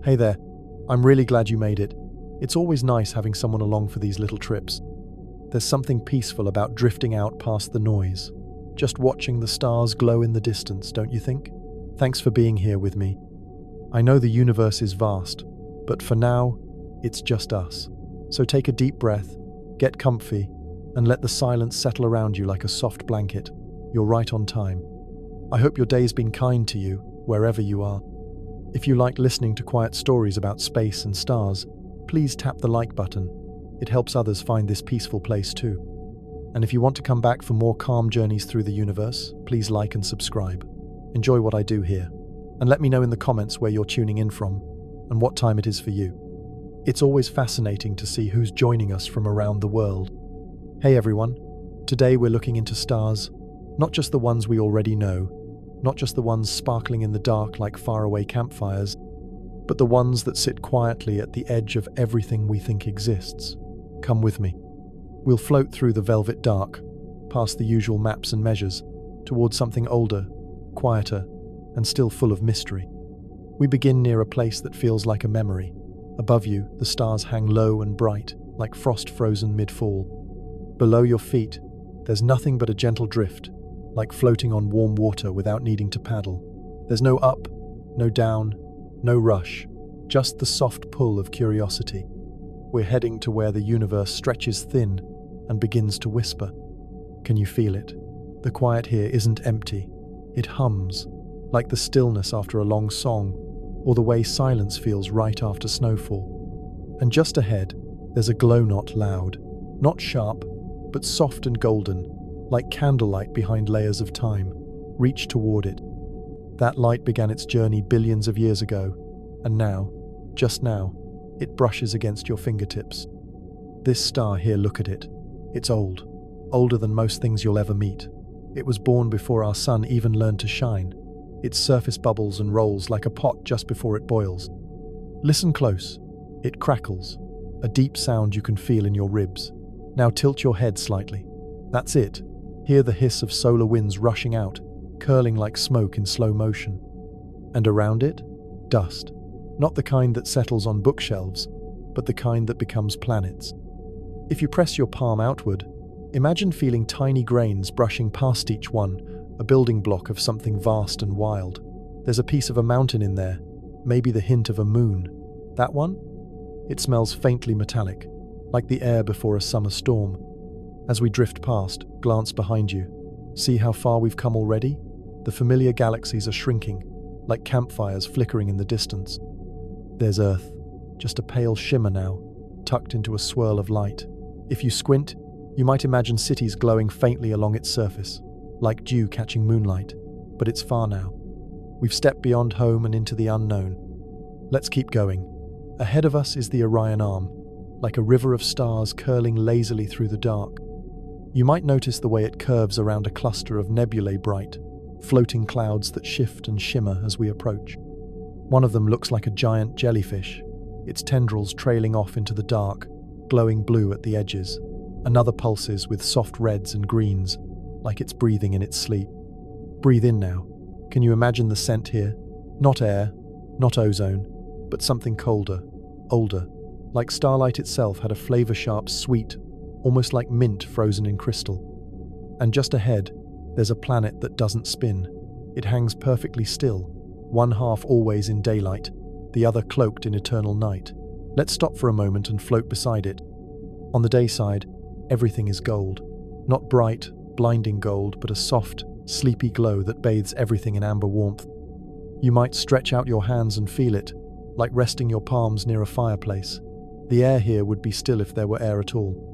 Hey there, I'm really glad you made it. It's always nice having someone along for these little trips. There's something peaceful about drifting out past the noise, just watching the stars glow in the distance, don't you think? Thanks for being here with me. I know the universe is vast, but for now, it's just us. So take a deep breath, get comfy, and let the silence settle around you like a soft blanket. You're right on time. I hope your day's been kind to you, wherever you are. If you like listening to quiet stories about space and stars, please tap the like button. It helps others find this peaceful place too. And if you want to come back for more calm journeys through the universe, please like and subscribe. Enjoy what I do here. And let me know in the comments where you're tuning in from and what time it is for you. It's always fascinating to see who's joining us from around the world. Hey everyone, today we're looking into stars, not just the ones we already know, not just the ones sparkling in the dark like faraway campfires, but the ones that sit quietly at the edge of everything we think exists. Come with me. We'll float through the velvet dark, past the usual maps and measures, towards something older, quieter, and still full of mystery. We begin near a place that feels like a memory. Above you, the stars hang low and bright, like frost frozen mid-fall. Below your feet, there's nothing but a gentle drift, like floating on warm water without needing to paddle. There's no up, no down, no rush, just the soft pull of curiosity. We're heading to where the universe stretches thin and begins to whisper. Can you feel it? The quiet here isn't empty. It hums, like the stillness after a long song, or the way silence feels right after snowfall. And just ahead, there's a glow not loud, not sharp, but soft and golden, like candlelight behind layers of time. Reach toward it. That light began its journey billions of years ago, and now, just now, it brushes against your fingertips. This star here, look at it. It's old, older than most things you'll ever meet. It was born before our sun even learned to shine. Its surface bubbles and rolls like a pot just before it boils. Listen close. It crackles, a deep sound you can feel in your ribs. Now tilt your head slightly. That's it. Hear the hiss of solar winds rushing out, curling like smoke in slow motion. And around it, dust. Not the kind that settles on bookshelves, but the kind that becomes planets. If you press your palm outward, imagine feeling tiny grains brushing past each one, a building block of something vast and wild. There's a piece of a mountain in there, maybe the hint of a moon. That one? It smells faintly metallic, like the air before a summer storm. As we drift past, glance behind you. See how far we've come already? The familiar galaxies are shrinking, like campfires flickering in the distance. There's Earth, just a pale shimmer now, tucked into a swirl of light. If you squint, you might imagine cities glowing faintly along its surface, like dew catching moonlight, but it's far now. We've stepped beyond home and into the unknown. Let's keep going. Ahead of us is the Orion Arm, like a river of stars curling lazily through the dark. You might notice the way it curves around a cluster of nebulae bright, floating clouds that shift and shimmer as we approach. One of them looks like a giant jellyfish, its tendrils trailing off into the dark, glowing blue at the edges. Another pulses with soft reds and greens, like it's breathing in its sleep. Breathe in now. Can you imagine the scent here? Not air, not ozone, but something colder, older, like starlight itself had a flavor-sharp sweet, almost like mint frozen in crystal. And just ahead, there's a planet that doesn't spin. It hangs perfectly still, one half always in daylight, the other cloaked in eternal night. Let's stop for a moment and float beside it. On the day side, everything is gold. Not bright, blinding gold, but a soft, sleepy glow that bathes everything in amber warmth. You might stretch out your hands and feel it, like resting your palms near a fireplace. The air here would be still if there were air at all.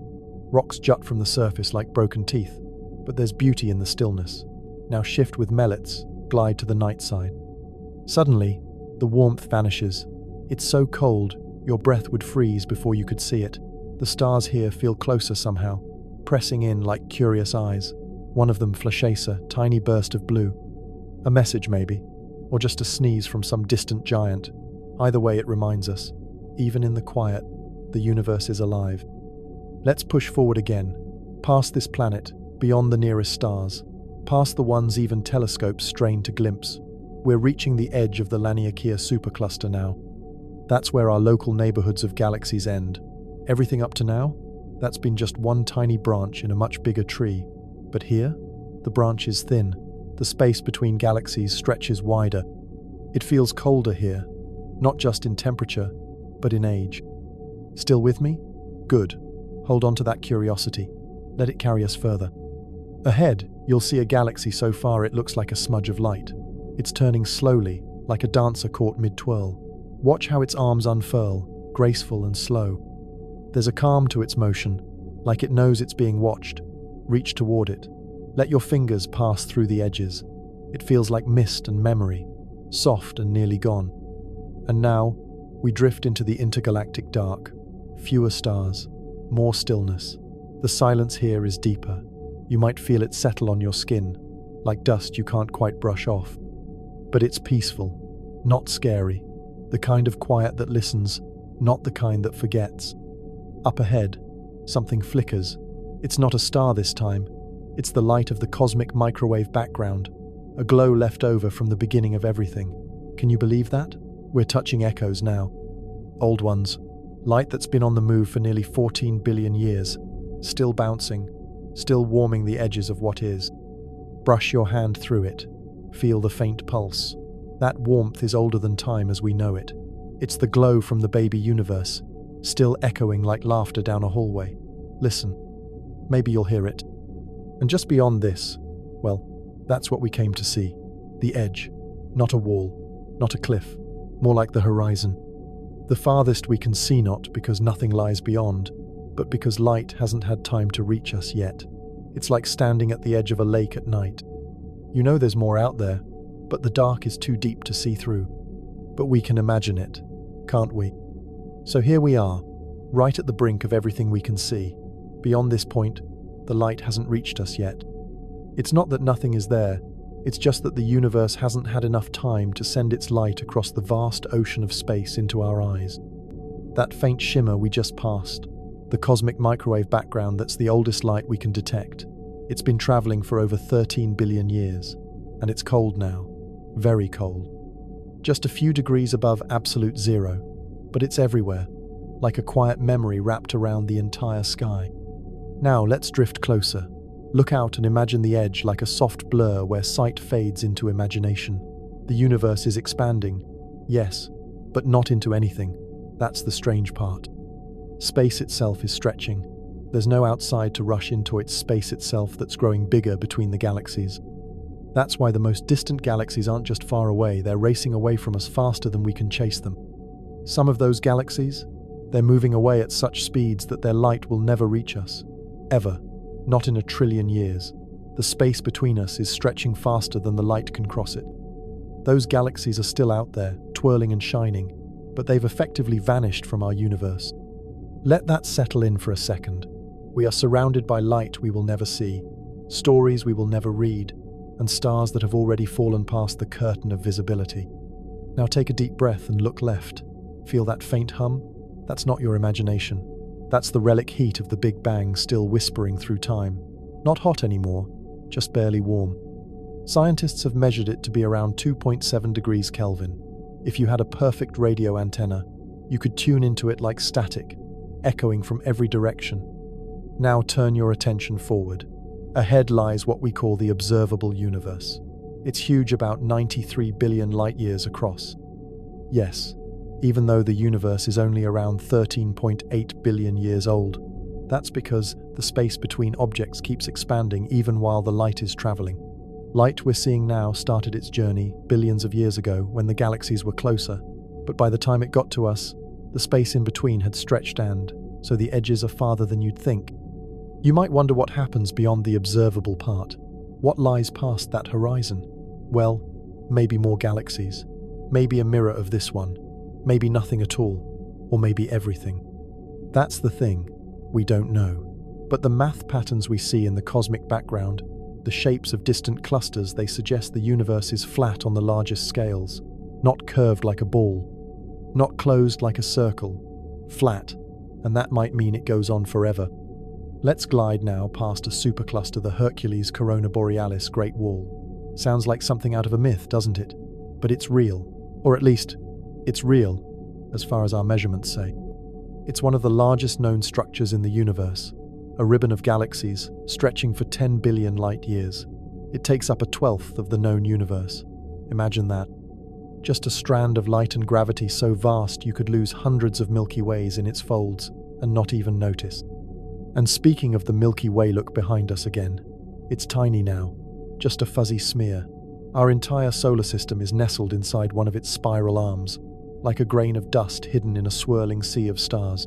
Rocks jut from the surface like broken teeth, but there's beauty in the stillness. Now shift with mellets, glide to the night side. Suddenly, the warmth vanishes. It's so cold, your breath would freeze before you could see it. The stars here feel closer somehow, pressing in like curious eyes. One of them flashes a tiny burst of blue. A message maybe, or just a sneeze from some distant giant. Either way it reminds us, even in the quiet, the universe is alive. Let's push forward again, past this planet, beyond the nearest stars, past the ones even telescopes strain to glimpse. We're reaching the edge of the Laniakea supercluster now. That's where our local neighborhoods of galaxies end. Everything up to now? That's been just one tiny branch in a much bigger tree. But here, the branch is thin. The space between galaxies stretches wider. It feels colder here, not just in temperature, but in age. Still with me? Good. Hold on to that curiosity. Let it carry us further. Ahead, you'll see a galaxy so far it looks like a smudge of light. It's turning slowly, like a dancer caught mid-twirl. Watch how its arms unfurl, graceful and slow. There's a calm to its motion, like it knows it's being watched. Reach toward it. Let your fingers pass through the edges. It feels like mist and memory, soft and nearly gone. And now, we drift into the intergalactic dark. Fewer stars, more stillness. The silence here is deeper. You might feel it settle on your skin, like dust you can't quite brush off. But it's peaceful, not scary. The kind of quiet that listens, not the kind that forgets. Up ahead, something flickers. It's not a star this time. It's the light of the cosmic microwave background, a glow left over from the beginning of everything. Can you believe that? We're touching echoes now. Old ones. Light that's been on the move for nearly 14 billion years. Still bouncing, still warming the edges of what is. Brush your hand through it. Feel the faint pulse. That warmth is older than time as we know it. It's the glow from the baby universe, still echoing like laughter down a hallway. Listen. Maybe you'll hear it. And just beyond this, well, that's what we came to see. The edge. Not a wall, not a cliff, more like the horizon. The farthest we can see, not because nothing lies beyond, but because light hasn't had time to reach us yet. It's like standing at the edge of a lake at night. You know there's more out there, but the dark is too deep to see through. But we can imagine it, can't we? So here we are, right at the brink of everything we can see. Beyond this point, the light hasn't reached us yet. It's not that nothing is there, it's just that the universe hasn't had enough time to send its light across the vast ocean of space into our eyes. That faint shimmer we just passed, the cosmic microwave background that's the oldest light we can detect. It's been traveling for over 13 billion years, and it's cold now, very cold. Just a few degrees above absolute zero, but it's everywhere, like a quiet memory wrapped around the entire sky. Now let's drift closer. Look out and imagine the edge like a soft blur where sight fades into imagination. The universe is expanding, yes, but not into anything. That's the strange part. Space itself is stretching. There's no outside to rush into its space itself that's growing bigger between the galaxies. That's why the most distant galaxies aren't just far away, they're racing away from us faster than we can chase them. Some of those galaxies, they're moving away at such speeds that their light will never reach us. Ever. Not in a trillion years. The space between us is stretching faster than the light can cross it. Those galaxies are still out there, twirling and shining, but they've effectively vanished from our universe. Let that settle in for a second. We are surrounded by light we will never see, stories we will never read, and stars that have already fallen past the curtain of visibility. Now take a deep breath and look left. Feel that faint hum? That's not your imagination. That's the relic heat of the Big Bang still whispering through time. Not hot anymore, just barely warm. Scientists have measured it to be around 2.7 degrees Kelvin. If you had a perfect radio antenna, you could tune into it like static, echoing from every direction. Now turn your attention forward. Ahead lies what we call the observable universe. It's huge, about 93 billion light-years across. Yes, even though the universe is only around 13.8 billion years old. That's because the space between objects keeps expanding even while the light is traveling. Light we're seeing now started its journey billions of years ago when the galaxies were closer, but by the time it got to us, the space in between had stretched so the edges are farther than you'd think. You might wonder what happens beyond the observable part. What lies past that horizon? Well, maybe more galaxies. Maybe a mirror of this one. Maybe nothing at all, or maybe everything. That's the thing, we don't know. But the math patterns we see in the cosmic background, the shapes of distant clusters, they suggest the universe is flat on the largest scales, not curved like a ball, not closed like a circle, flat, and that might mean it goes on forever. Let's glide now past a supercluster, the Hercules Corona Borealis Great Wall. Sounds like something out of a myth, doesn't it? But it's real, or at least, it's real, as far as our measurements say. It's one of the largest known structures in the universe, a ribbon of galaxies stretching for 10 billion light years. It takes up a twelfth of the known universe. Imagine that. Just a strand of light and gravity so vast you could lose hundreds of Milky Ways in its folds and not even notice. And speaking of the Milky Way, look behind us again. It's tiny now, just a fuzzy smear. Our entire solar system is nestled inside one of its spiral arms, like a grain of dust hidden in a swirling sea of stars.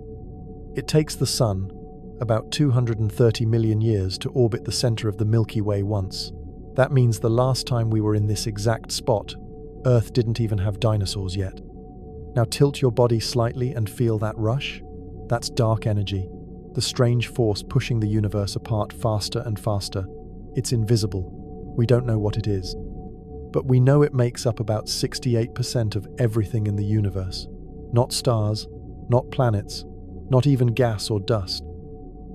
It takes the Sun about 230 million years to orbit the center of the Milky Way once. That means the last time we were in this exact spot, Earth didn't even have dinosaurs yet. Now tilt your body slightly and feel that rush. That's dark energy, the strange force pushing the universe apart faster and faster. It's invisible. We don't know what it is. But we know it makes up about 68% of everything in the universe. Not stars, not planets, not even gas or dust.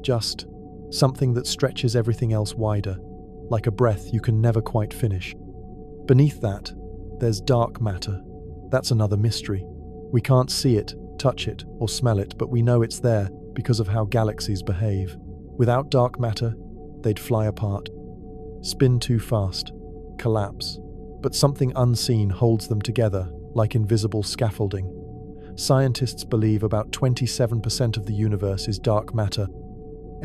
Just something that stretches everything else wider, like a breath you can never quite finish. Beneath that, there's dark matter. That's another mystery. We can't see it, touch it, or smell it, but we know it's there because of how galaxies behave. Without dark matter, they'd fly apart, spin too fast, collapse. But something unseen holds them together, like invisible scaffolding. Scientists believe about 27% of the universe is dark matter.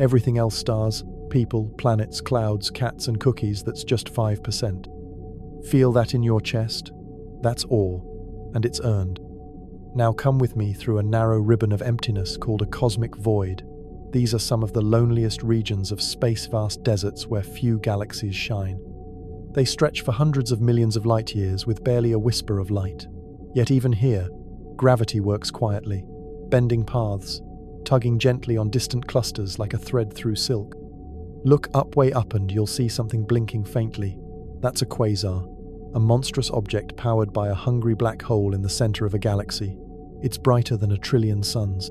Everything else, stars, people, planets, clouds, cats, and cookies, that's just 5%. Feel that in your chest? That's awe, and it's earned. Now come with me through a narrow ribbon of emptiness called a cosmic void. These are some of the loneliest regions of space-vast deserts where few galaxies shine. They stretch for hundreds of millions of light years with barely a whisper of light. Yet even here, gravity works quietly, bending paths, tugging gently on distant clusters like a thread through silk. Look up, way up, and you'll see something blinking faintly. That's a quasar, a monstrous object powered by a hungry black hole in the center of a galaxy. It's brighter than 1 trillion suns.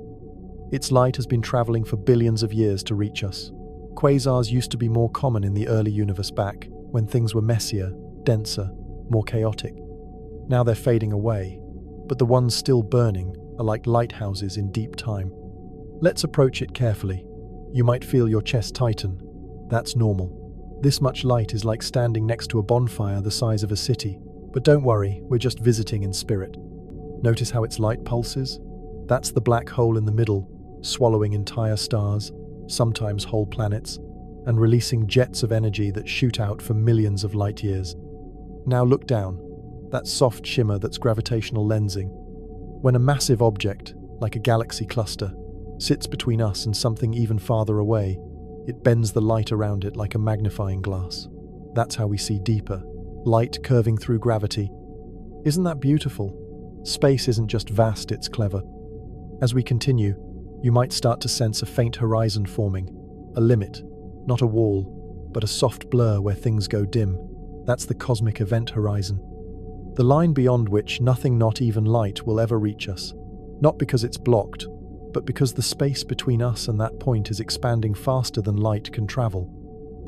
Its light has been traveling for billions of years to reach us. Quasars used to be more common in the early universe back, when things were messier, denser, more chaotic. Now they're fading away, but the ones still burning are like lighthouses in deep time. Let's approach it carefully. You might feel your chest tighten. That's normal. This much light is like standing next to a bonfire the size of a city. But don't worry, we're just visiting in spirit. Notice how its light pulses? That's the black hole in the middle, swallowing entire stars, sometimes whole planets, and releasing jets of energy that shoot out for millions of light years. Now look down. That soft shimmer, that's gravitational lensing. When a massive object, like a galaxy cluster, sits between us and something even farther away, it bends the light around it like a magnifying glass. That's how we see deeper, light curving through gravity. Isn't that beautiful? Space isn't just vast, it's clever. As we continue, you might start to sense a faint horizon forming, a limit. Not a wall, but a soft blur where things go dim. That's the cosmic event horizon. The line beyond which nothing, not even light, will ever reach us. Not because it's blocked, but because the space between us and that point is expanding faster than light can travel.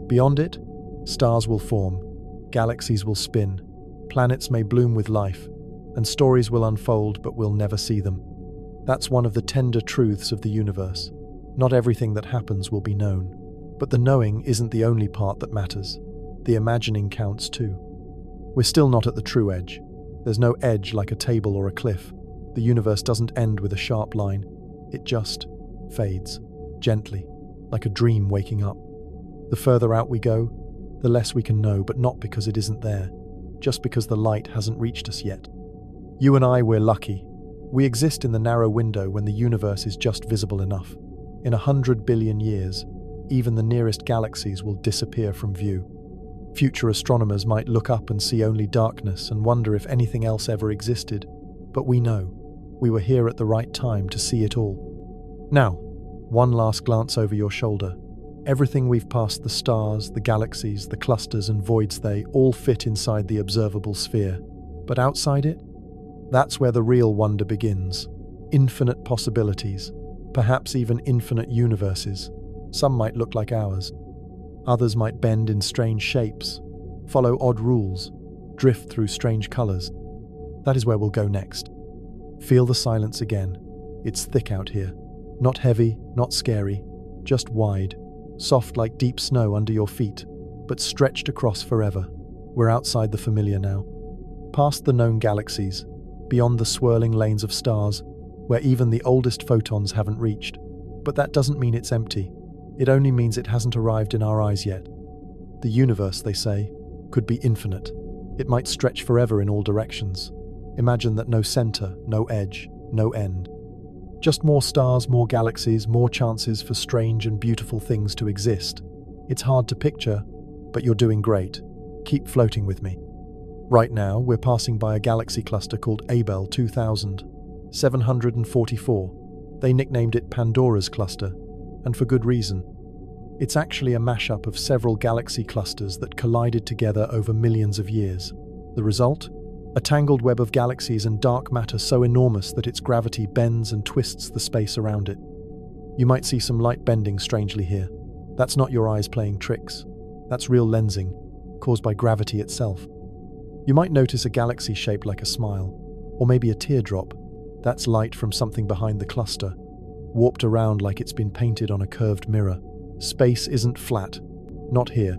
Beyond it, stars will form, galaxies will spin, planets may bloom with life, and stories will unfold, but we'll never see them. That's one of the tender truths of the universe. Not everything that happens will be known. But the knowing isn't the only part that matters. The imagining counts too. We're still not at the true edge. There's no edge like a table or a cliff. The universe doesn't end with a sharp line. It just fades, gently, like a dream waking up. The further out we go, the less we can know, but not because it isn't there, just because the light hasn't reached us yet. You and I, we're lucky. We exist in the narrow window when the universe is just visible enough. In 100 billion years, even the nearest galaxies will disappear from view. Future astronomers might look up and see only darkness and wonder if anything else ever existed. But we know. We were here at the right time to see it all. Now, one last glance over your shoulder. Everything we've passed, the stars, the galaxies, the clusters and voids, they all fit inside the observable sphere. But outside it? That's where the real wonder begins. Infinite possibilities, perhaps even infinite universes. Some might look like ours. Others might bend in strange shapes, follow odd rules, drift through strange colors. That is where we'll go next. Feel the silence again. It's thick out here. Not heavy, not scary, just wide, soft like deep snow under your feet, but stretched across forever. We're outside the familiar now. Past the known galaxies, beyond the swirling lanes of stars, where even the oldest photons haven't reached. But that doesn't mean it's empty. It only means it hasn't arrived in our eyes yet. The universe, they say, could be infinite. It might stretch forever in all directions. Imagine that no center, no edge, no end. Just more stars, more galaxies, more chances for strange and beautiful things to exist. It's hard to picture, but you're doing great. Keep floating with me. Right now, we're passing by a galaxy cluster called Abell 2744. They nicknamed it Pandora's cluster, and for good reason. It's actually a mashup of several galaxy clusters that collided together over millions of years. The result? A tangled web of galaxies and dark matter so enormous that its gravity bends and twists the space around it. You might see some light bending strangely here. That's not your eyes playing tricks. That's real lensing, caused by gravity itself. You might notice a galaxy shaped like a smile, or maybe a teardrop. That's light from something behind the cluster, warped around like it's been painted on a curved mirror. Space isn't flat. Not here.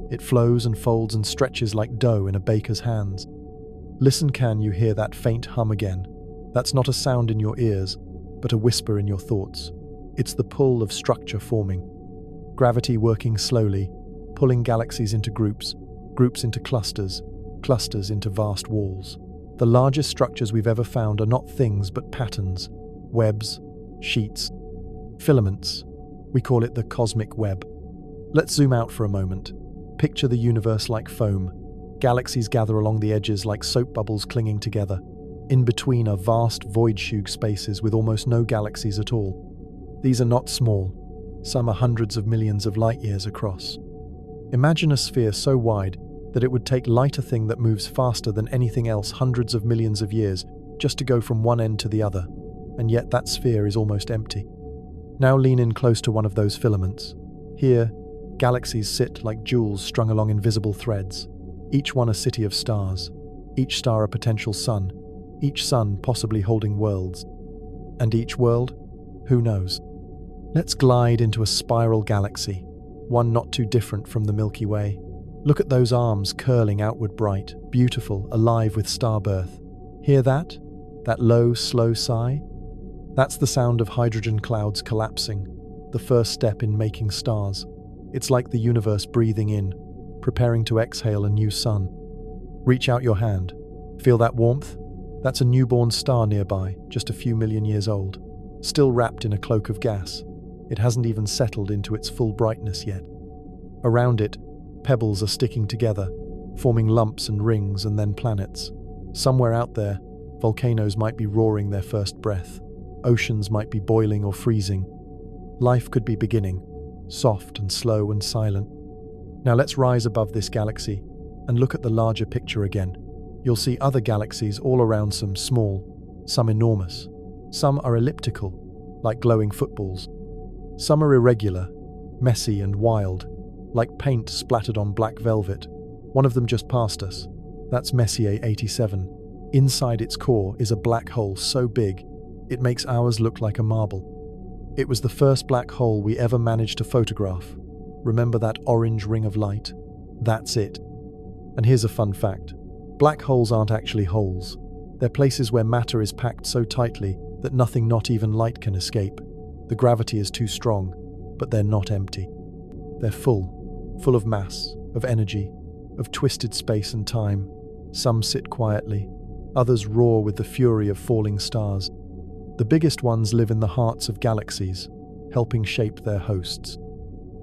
It flows and folds and stretches like dough in a baker's hands. Listen, can you hear that faint hum again? That's not a sound in your ears, but a whisper in your thoughts. It's the pull of structure forming. Gravity working slowly, pulling galaxies into groups, groups into clusters, clusters into vast walls. The largest structures we've ever found are not things but patterns, webs, sheets, filaments. We call it the cosmic web. Let's zoom out for a moment. Picture the universe like foam. Galaxies gather along the edges like soap bubbles clinging together. In between are vast void-shug spaces with almost no galaxies at all. These are not small. Some are hundreds of millions of light years across. Imagine a sphere so wide that it would take light, a thing that moves faster than anything else, hundreds of millions of years, just to go from one end to the other. And yet that sphere is almost empty. Now lean in close to one of those filaments. Here, galaxies sit like jewels strung along invisible threads. Each one a city of stars. Each star a potential sun. Each sun possibly holding worlds. And each world? Who knows? Let's glide into a spiral galaxy, one not too different from the Milky Way. Look at those arms curling outward, bright, beautiful, alive with starbirth. Hear that? That low, slow sigh? That's the sound of hydrogen clouds collapsing, the first step in making stars. It's like the universe breathing in, preparing to exhale a new sun. Reach out your hand. Feel that warmth? That's a newborn star nearby, just a few million years old, still wrapped in a cloak of gas. It hasn't even settled into its full brightness yet. Around it, pebbles are sticking together, forming lumps and rings and then planets. Somewhere out there, volcanoes might be roaring their first breath. Oceans might be boiling or freezing. Life could be beginning, soft and slow and silent. Now let's rise above this galaxy and look at the larger picture again. You'll see other galaxies all around, some small, some enormous. Some are elliptical, like glowing footballs. Some are irregular, messy and wild, like paint splattered on black velvet. One of them just passed us. That's Messier 87. Inside its core is a black hole so big, it makes ours look like a marble. It was the first black hole we ever managed to photograph. Remember that orange ring of light? That's it. And here's a fun fact. Black holes aren't actually holes. They're places where matter is packed so tightly that nothing, not even light, can escape. The gravity is too strong, but they're not empty. They're full of mass, of energy, of twisted space and time. Some sit quietly, others roar with the fury of falling stars. The biggest ones live in the hearts of galaxies, helping shape their hosts.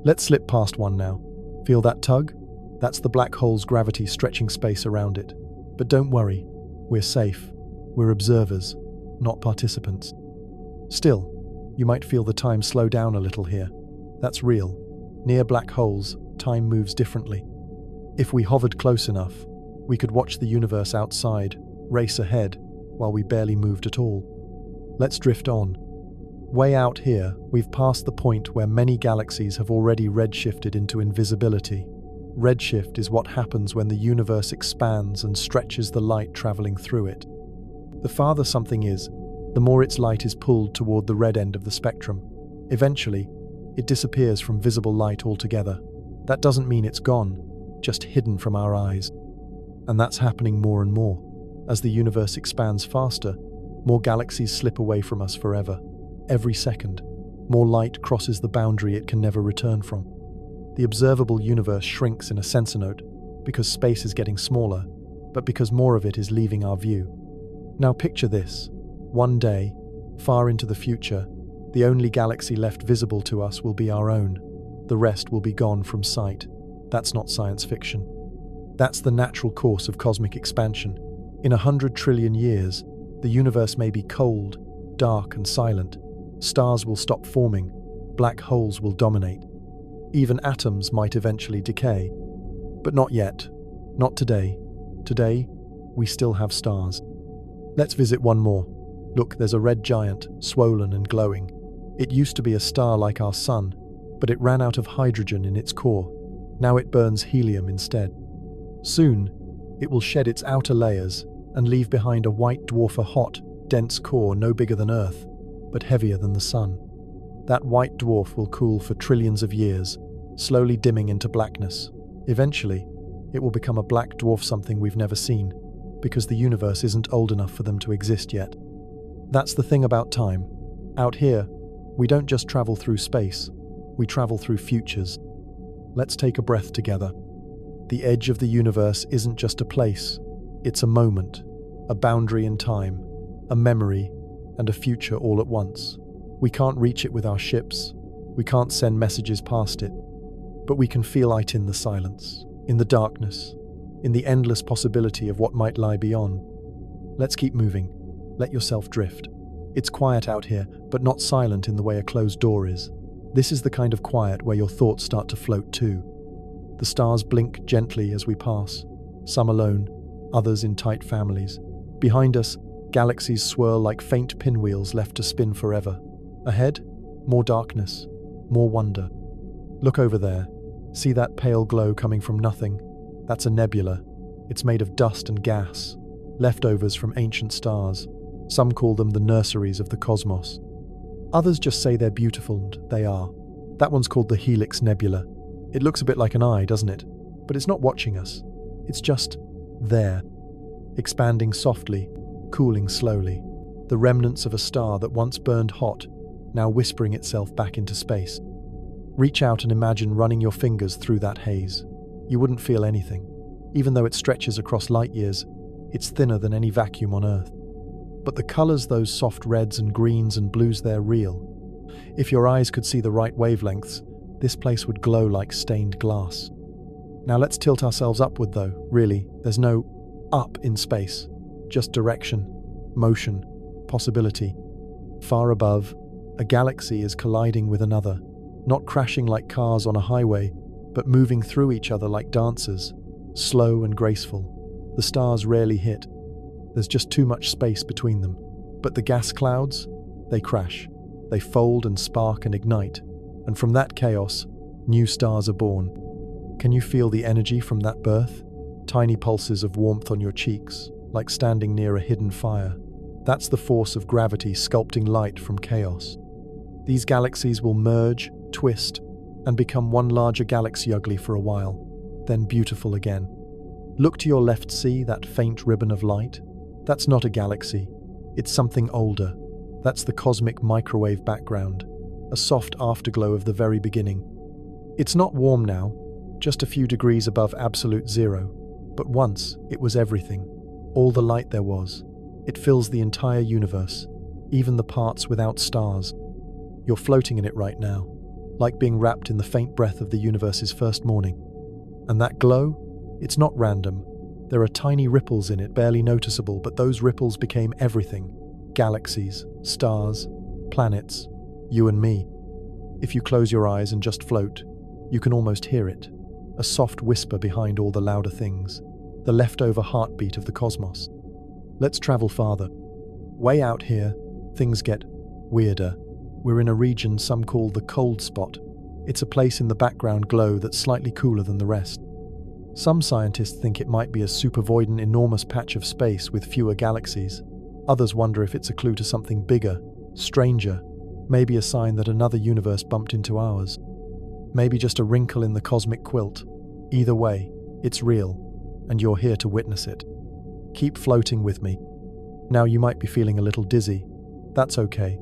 Let's slip past one now. Feel that tug? That's the black hole's gravity stretching space around it. But don't worry, we're safe. We're observers, not participants. Still, you might feel the time slow down a little here. That's real. Near black holes, time moves differently. If we hovered close enough, we could watch the universe outside, race ahead, while we barely moved at all. Let's drift on. Way out here, we've passed the point where many galaxies have already redshifted into invisibility. Redshift is what happens when the universe expands and stretches the light traveling through it. The farther something is, the more its light is pulled toward the red end of the spectrum. Eventually, it disappears from visible light altogether. That doesn't mean it's gone, just hidden from our eyes. And that's happening more and more. As the universe expands faster, more galaxies slip away from us forever. Every second, more light crosses the boundary it can never return from. The observable universe shrinks in a sensor node, because space is getting smaller, but because more of it is leaving our view. Now picture this. One day, far into the future, the only galaxy left visible to us will be our own. The rest will be gone from sight. That's not science fiction. That's the natural course of cosmic expansion. In 100 trillion years, the universe may be cold, dark, and silent. Stars will stop forming. Black holes will dominate. Even atoms might eventually decay. But not yet. Not today. Today, we still have stars. Let's visit one more. Look, there's a red giant, swollen and glowing. It used to be a star like our sun, but it ran out of hydrogen in its core. Now it burns helium instead. Soon, it will shed its outer layers and leave behind a white dwarf, a hot, dense core no bigger than Earth, but heavier than the sun. That white dwarf will cool for trillions of years, slowly dimming into blackness. Eventually, it will become a black dwarf, something we've never seen, because the universe isn't old enough for them to exist yet. That's the thing about time. Out here, we don't just travel through space, we travel through futures. Let's take a breath together. The edge of the universe isn't just a place, it's a moment, a boundary in time, a memory, and a future all at once. We can't reach it with our ships, we can't send messages past it, but we can feel it in the silence, in the darkness, in the endless possibility of what might lie beyond. Let's keep moving. Let yourself drift. It's quiet out here, but not silent in the way a closed door is. This is the kind of quiet where your thoughts start to float too. The stars blink gently as we pass, some alone, others in tight families. Behind us, galaxies swirl like faint pinwheels left to spin forever. Ahead, more darkness, more wonder. Look over there. See that pale glow coming from nothing? That's a nebula. It's made of dust and gas, leftovers from ancient stars. Some call them the nurseries of the cosmos. Others just say they're beautiful, and they are. That one's called the Helix Nebula. It looks a bit like an eye, doesn't it? But it's not watching us. It's just there, expanding softly, cooling slowly. The remnants of a star that once burned hot, now whispering itself back into space. Reach out and imagine running your fingers through that haze. You wouldn't feel anything. Even though it stretches across light years, it's thinner than any vacuum on Earth. But the colors, those soft reds and greens and blues, they're real. If your eyes could see the right wavelengths, this place would glow like stained glass. Now let's tilt ourselves upward though, really. There's no up in space, just direction, motion, possibility. Far above, a galaxy is colliding with another, not crashing like cars on a highway, but moving through each other like dancers, slow and graceful. The stars rarely hit. There's just too much space between them. But the gas clouds, they crash. They fold and spark and ignite. And from that chaos, new stars are born. Can you feel the energy from that birth? Tiny pulses of warmth on your cheeks, like standing near a hidden fire. That's the force of gravity sculpting light from chaos. These galaxies will merge, twist, and become one larger galaxy, ugly for a while, then beautiful again. Look to your left, see that faint ribbon of light? That's not a galaxy. It's something older. That's the cosmic microwave background, a soft afterglow of the very beginning. It's not warm now, just a few degrees above absolute zero. But once, it was everything. All the light there was. It fills the entire universe, even the parts without stars. You're floating in it right now, like being wrapped in the faint breath of the universe's first morning. And that glow? It's not random. There are tiny ripples in it, barely noticeable, but those ripples became everything. Galaxies, stars, planets, you and me. If you close your eyes and just float, you can almost hear it. A soft whisper behind all the louder things. The leftover heartbeat of the cosmos. Let's travel farther. Way out here, things get weirder. We're in a region some call the cold spot. It's a place in the background glow that's slightly cooler than the rest. Some scientists think it might be a supervoidal enormous patch of space with fewer galaxies. Others wonder if it's a clue to something bigger, stranger, maybe a sign that another universe bumped into ours. Maybe just a wrinkle in the cosmic quilt. Either way, it's real, and you're here to witness it. Keep floating with me. Now you might be feeling a little dizzy. That's okay.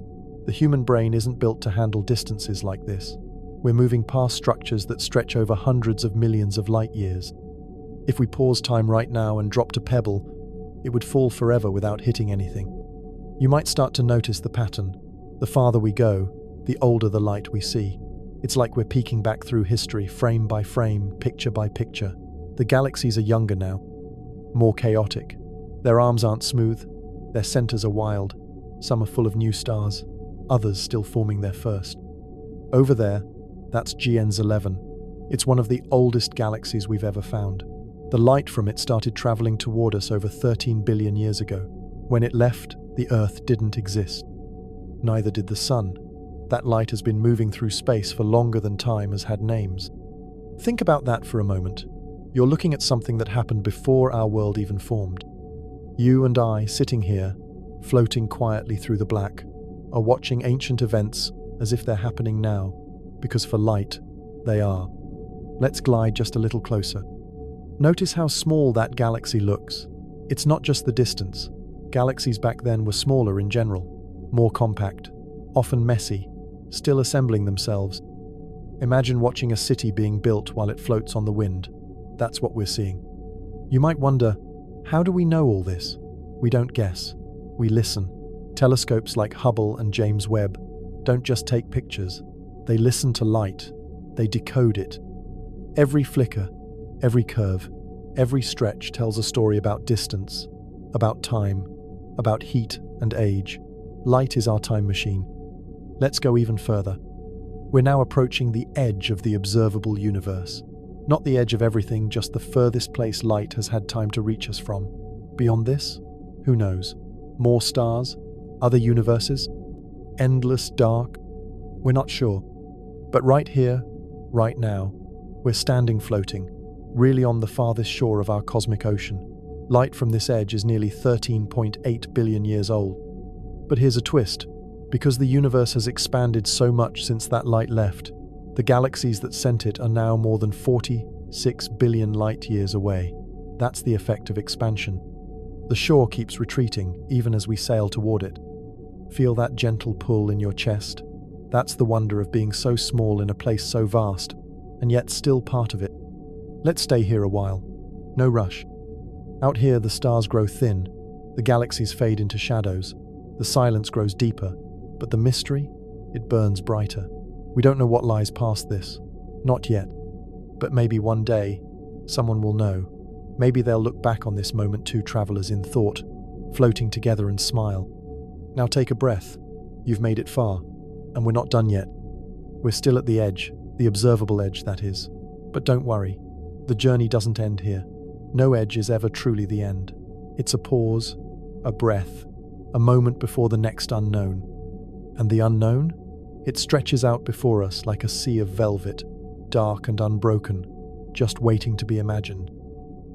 The human brain isn't built to handle distances like this. We're moving past structures that stretch over hundreds of millions of light years. If we pause time right now and dropped a pebble, it would fall forever without hitting anything. You might start to notice the pattern. The farther we go, the older the light we see. It's like we're peeking back through history, frame by frame, picture by picture. The galaxies are younger now, more chaotic. Their arms aren't smooth, their centers are wild. Some are full of new stars, others still forming their first. Over there, that's GN's 11. It's one of the oldest galaxies we've ever found. The light from it started traveling toward us over 13 billion years ago. When it left, the Earth didn't exist. Neither did the Sun. That light has been moving through space for longer than time has had names. Think about that for a moment. You're looking at something that happened before our world even formed. You and I, sitting here, floating quietly through the black, are watching ancient events as if they're happening now, because for light, they are. Let's glide just a little closer. Notice how small that galaxy looks. It's not just the distance. Galaxies back then were smaller in general, more compact, often messy, still assembling themselves. Imagine watching a city being built while it floats on the wind. That's what we're seeing. You might wonder, how do we know all this? We don't guess. We listen. Telescopes like Hubble and James Webb don't just take pictures. They listen to light. They decode it. Every flicker, every curve, every stretch tells a story about distance, about time, about heat and age. Light is our time machine. Let's go even further. We're now approaching the edge of the observable universe. Not the edge of everything, just the furthest place light has had time to reach us from. Beyond this? Who knows? More stars? Other universes? Endless dark? We're not sure. But right here, right now, we're standing floating, really on the farthest shore of our cosmic ocean. Light from this edge is nearly 13.8 billion years old. But here's a twist. Because the universe has expanded so much since that light left, the galaxies that sent it are now more than 46 billion light years away. That's the effect of expansion. The shore keeps retreating, even as we sail toward it. Feel that gentle pull in your chest? That's the wonder of being so small in a place so vast, and yet still part of it. Let's stay here a while. No rush. Out here, the stars grow thin, the galaxies fade into shadows, the silence grows deeper, but the mystery, it burns brighter. We don't know what lies past this. Not yet. But maybe one day, someone will know. Maybe they'll look back on this moment, two travelers in thought, floating together, and smile. Now take a breath. You've made it far, and we're not done yet. We're still at the edge, the observable edge, that is. But don't worry. The journey doesn't end here. No edge is ever truly the end. It's a pause, a breath, a moment before the next unknown. And the unknown? It stretches out before us like a sea of velvet, dark and unbroken, just waiting to be imagined.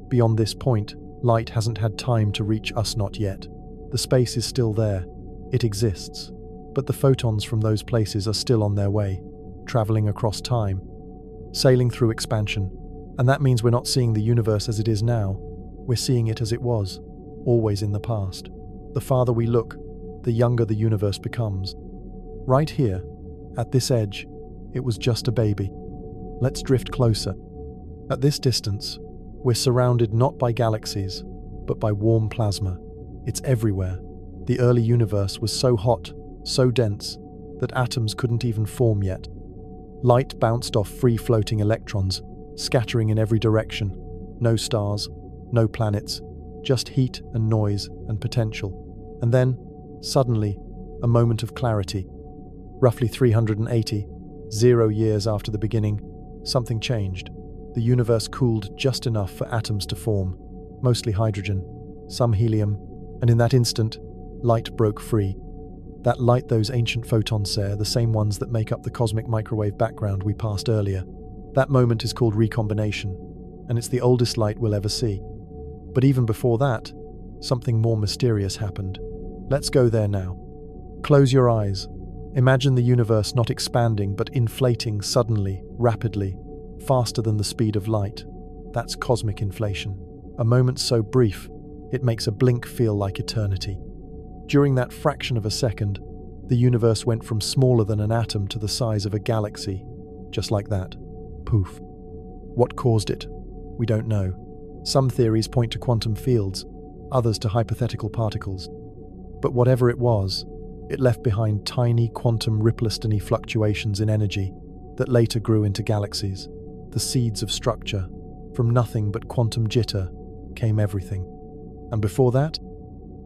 Beyond this point, light hasn't had time to reach us, not yet. The space is still there. It exists. But the photons from those places are still on their way, traveling across time, sailing through expansion. And that means we're not seeing the universe as it is now. We're seeing it as it was, always in the past. The farther we look, the younger the universe becomes. Right here, at this edge, it was just a baby. Let's drift closer. At this distance, we're surrounded not by galaxies, but by warm plasma. It's everywhere. The early universe was so hot, so dense, that atoms couldn't even form yet. Light bounced off free-floating electrons, scattering in every direction. No stars, no planets, just heat and noise and potential. And then, suddenly, a moment of clarity. Roughly 380, 0 years after the beginning, something changed. The universe cooled just enough for atoms to form, mostly hydrogen, some helium, and in that instant, light broke free. That light those ancient photons share, the same ones that make up the cosmic microwave background we passed earlier. That moment is called recombination, and it's the oldest light we'll ever see. But even before that, something more mysterious happened. Let's go there now. Close your eyes. Imagine the universe not expanding but inflating suddenly, rapidly, faster than the speed of light. That's cosmic inflation. A moment so brief, it makes a blink feel like eternity. During that fraction of a second, the universe went from smaller than an atom to the size of a galaxy. Just like that. Poof. What caused it? We don't know. Some theories point to quantum fields, others to hypothetical particles. But whatever it was, it left behind tiny quantum Ripplestony fluctuations in energy that later grew into galaxies, the seeds of structure. From nothing but quantum jitter came everything. And before that?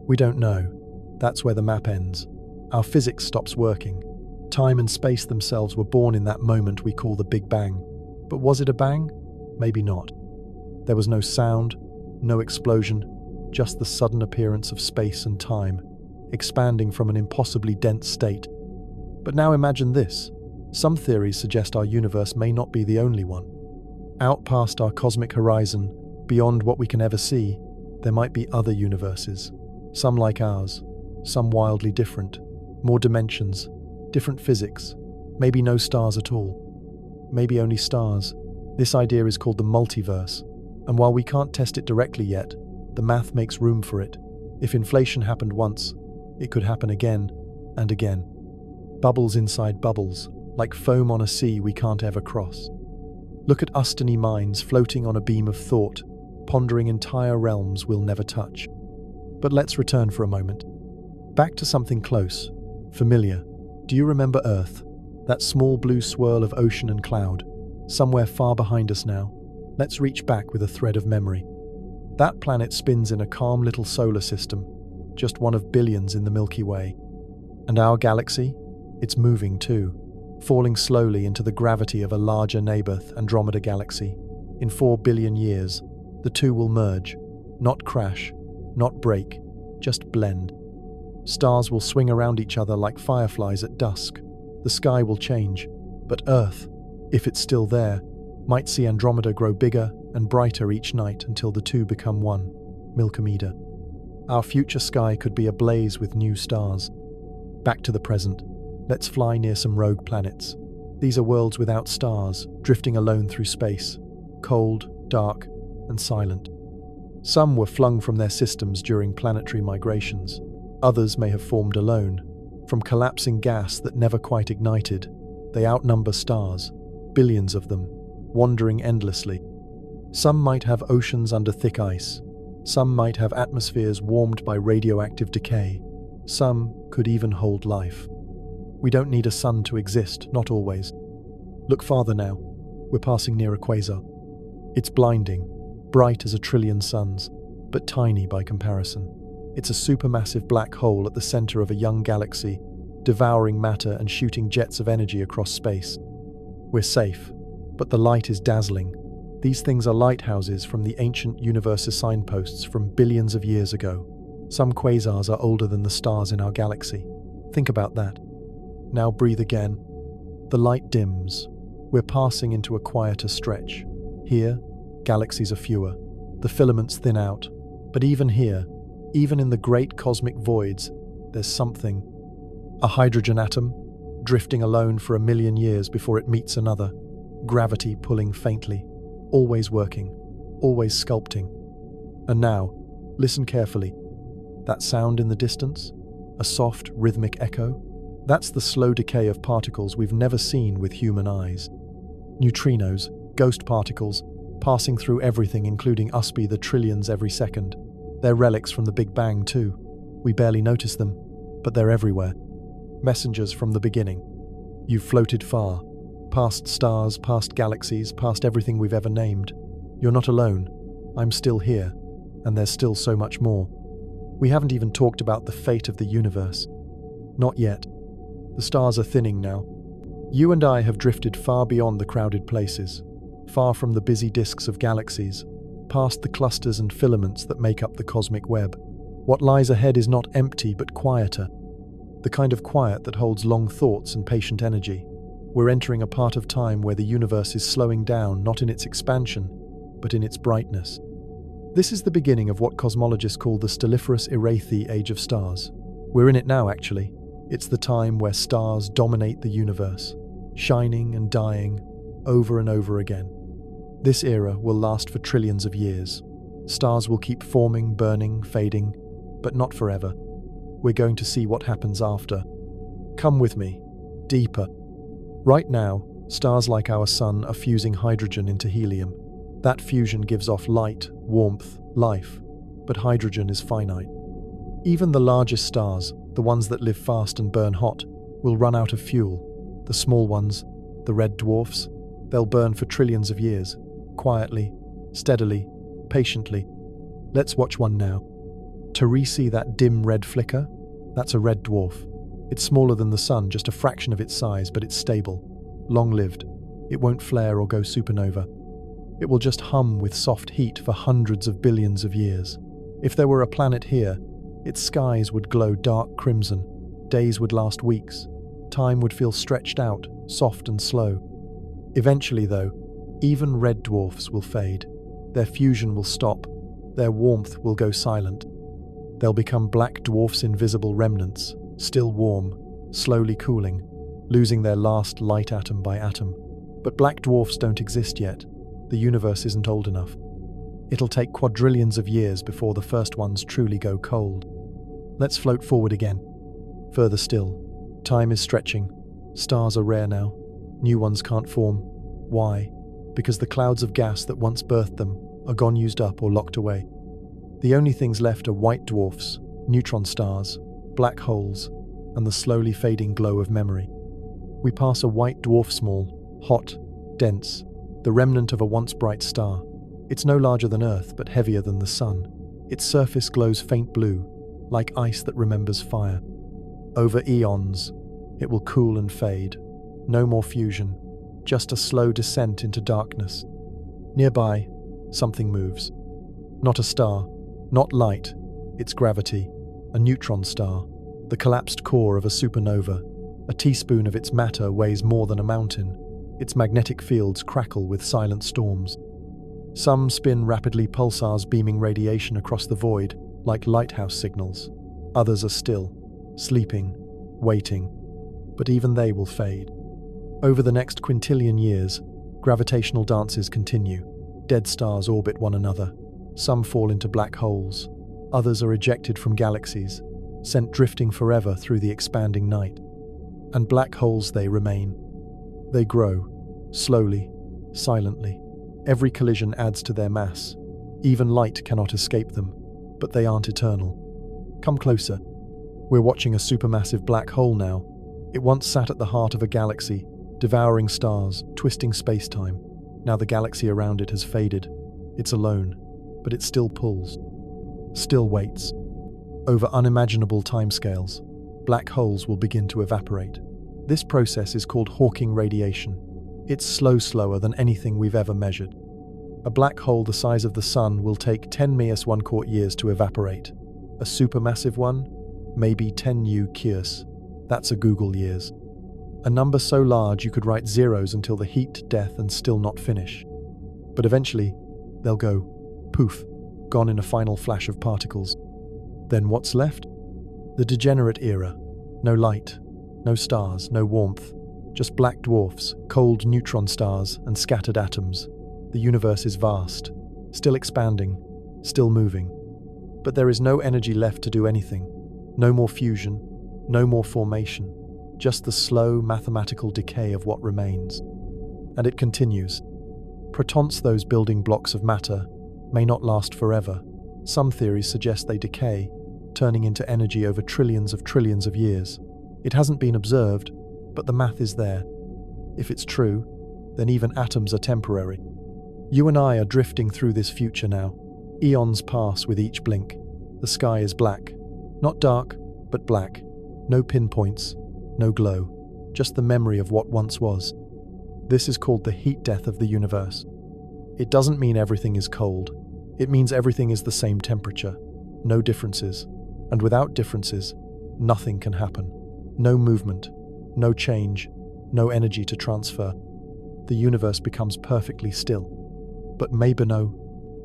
We don't know. That's where the map ends. Our physics stops working. Time and space themselves were born in that moment we call the Big Bang. But was it a bang? Maybe not. There was no sound, no explosion, just the sudden appearance of space and time, expanding from an impossibly dense state. But now imagine this. Some theories suggest our universe may not be the only one. Out past our cosmic horizon, beyond what we can ever see, there might be other universes. Some like ours, some wildly different, more dimensions, different physics, maybe no stars at all, maybe only stars. This idea is called the multiverse, and while we can't test it directly yet, the math makes room for it. If inflation happened once, it could happen again and again. Bubbles inside bubbles, like foam on a sea we can't ever cross. Look at us tiny minds floating on a beam of thought, pondering entire realms we'll never touch. But let's return for a moment. Back to something close, familiar. Do you remember Earth? That small blue swirl of ocean and cloud, somewhere far behind us now. Let's reach back with a thread of memory. That planet spins in a calm little solar system, just one of billions in the Milky Way. And our galaxy? It's moving too, falling slowly into the gravity of a larger neighbor, Andromeda Galaxy. In 4 billion years, the two will merge, not crash, not break, just blend. Stars will swing around each other like fireflies at dusk. The sky will change, but Earth, if it's still there, might see Andromeda grow bigger and brighter each night until the two become one, Milkomeda. Our future sky could be ablaze with new stars. Back to the present. Let's fly near some rogue planets. These are worlds without stars, drifting alone through space, cold, dark, and silent. Some were flung from their systems during planetary migrations. Others may have formed alone. From collapsing gas that never quite ignited, they outnumber stars, billions of them, wandering endlessly. Some might have oceans under thick ice. Some might have atmospheres warmed by radioactive decay. Some could even hold life. We don't need a sun to exist, not always. Look farther now. We're passing near a quasar. It's blinding, bright as 1 trillion suns, but tiny by comparison. It's a supermassive black hole at the center of a young galaxy, devouring matter and shooting jets of energy across space. We're safe, but the light is dazzling. These things are lighthouses from the ancient universe's signposts from billions of years ago. Some quasars are older than the stars in our galaxy. Think about that. Now breathe again. The light dims. We're passing into a quieter stretch. Here, galaxies are fewer. The filaments thin out. But even here, even in the great cosmic voids, there's something. A hydrogen atom, drifting alone for 1 million years before it meets another. Gravity pulling faintly, always working, always sculpting. And now, listen carefully. That sound in the distance? A soft, rhythmic echo? That's the slow decay of particles we've never seen with human eyes. Neutrinos, ghost particles, passing through everything including us by the trillions every second. They're relics from the Big Bang too. We barely notice them, but they're everywhere. Messengers from the beginning. You've floated far, past stars, past galaxies, past everything we've ever named. You're not alone. I'm still here, and there's still so much more. We haven't even talked about the fate of the universe. Not yet. The stars are thinning now. You and I have drifted far beyond the crowded places, far from the busy disks of galaxies, past the clusters and filaments that make up the cosmic web. What lies ahead is not empty but quieter, the kind of quiet that holds long thoughts and patient energy. We're entering a part of time where the universe is slowing down, not in its expansion, but in its brightness. This is the beginning of what cosmologists call the stelliferous Erathe age of stars. We're in it now, actually. It's the time where stars dominate the universe, shining and dying over and over again. This era will last for trillions of years. Stars will keep forming, burning, fading, but not forever. We're going to see what happens after. Come with me, deeper. Right now, stars like our Sun are fusing hydrogen into helium. That fusion gives off light, warmth, life, but hydrogen is finite. Even the largest stars, the ones that live fast and burn hot, will run out of fuel. The small ones, the red dwarfs, they'll burn for trillions of years, quietly, steadily, patiently. Let's watch one now. See that dim red flicker? That's a red dwarf. It's smaller than the Sun, just a fraction of its size, but it's stable, long-lived. It won't flare or go supernova. It will just hum with soft heat for hundreds of billions of years. If there were a planet here, its skies would glow dark crimson, days would last weeks, time would feel stretched out, soft and slow. Eventually, though, even red dwarfs will fade. Their fusion will stop, their warmth will go silent. They'll become black dwarfs' invisible remnants, still warm, slowly cooling, losing their last light atom by atom. But black dwarfs don't exist yet. The universe isn't old enough. It'll take quadrillions of years before the first ones truly go cold. Let's float forward again. Further still. Time is stretching. Stars are rare now. New ones can't form. Why? Because the clouds of gas that once birthed them are gone, used up, or locked away. The only things left are white dwarfs, neutron stars, black holes, and the slowly fading glow of memory. We pass a white dwarf, small, hot, dense, the remnant of a once bright star. It's no larger than Earth, but heavier than the Sun. Its surface glows faint blue, like ice that remembers fire. Over eons, it will cool and fade. No more fusion, just a slow descent into darkness. Nearby, something moves. Not a star, not light, it's gravity, a neutron star, the collapsed core of a supernova. A teaspoon of its matter weighs more than a mountain. Its magnetic fields crackle with silent storms. Some spin rapidly, pulsars beaming radiation across the void, like lighthouse signals. Others are still, sleeping, waiting. But even they will fade. Over the next quintillion years, gravitational dances continue. Dead stars orbit one another. Some fall into black holes. Others are ejected from galaxies, sent drifting forever through the expanding night. And black holes they remain. They grow, slowly, silently. Every collision adds to their mass. Even light cannot escape them, but they aren't eternal. Come closer. We're watching a supermassive black hole now. It once sat at the heart of a galaxy, devouring stars, twisting space-time. Now the galaxy around it has faded. It's alone, but it still pulls, still waits. Over unimaginable timescales, black holes will begin to evaporate. This process is called Hawking radiation. It's slower than anything we've ever measured. A black hole the size of the Sun will take 10 -1 years to evaporate. A supermassive one? Maybe 10 new Kiers. That's a Google years. A number so large you could write zeros until the heat, death, and still not finish. But eventually, they'll go poof, gone in a final flash of particles. Then what's left? The degenerate era. No light, no stars, no warmth. Just black dwarfs, cold neutron stars, and scattered atoms. The universe is vast, still expanding, still moving. But there is no energy left to do anything. No more fusion, no more formation. Just the slow mathematical decay of what remains. And it continues. Protons, those building blocks of matter, may not last forever. Some theories suggest they decay, turning into energy over trillions of years. It hasn't been observed, but the math is there. If it's true, then even atoms are temporary. You and I are drifting through this future now. Eons pass with each blink. The sky is black. Not dark, but black. No pinpoints, no glow. Just the memory of what once was. This is called the heat death of the universe. It doesn't mean everything is cold. It means everything is the same temperature. No differences. And without differences, nothing can happen. No movement, no change, no energy to transfer. The universe becomes perfectly still. But maybe no,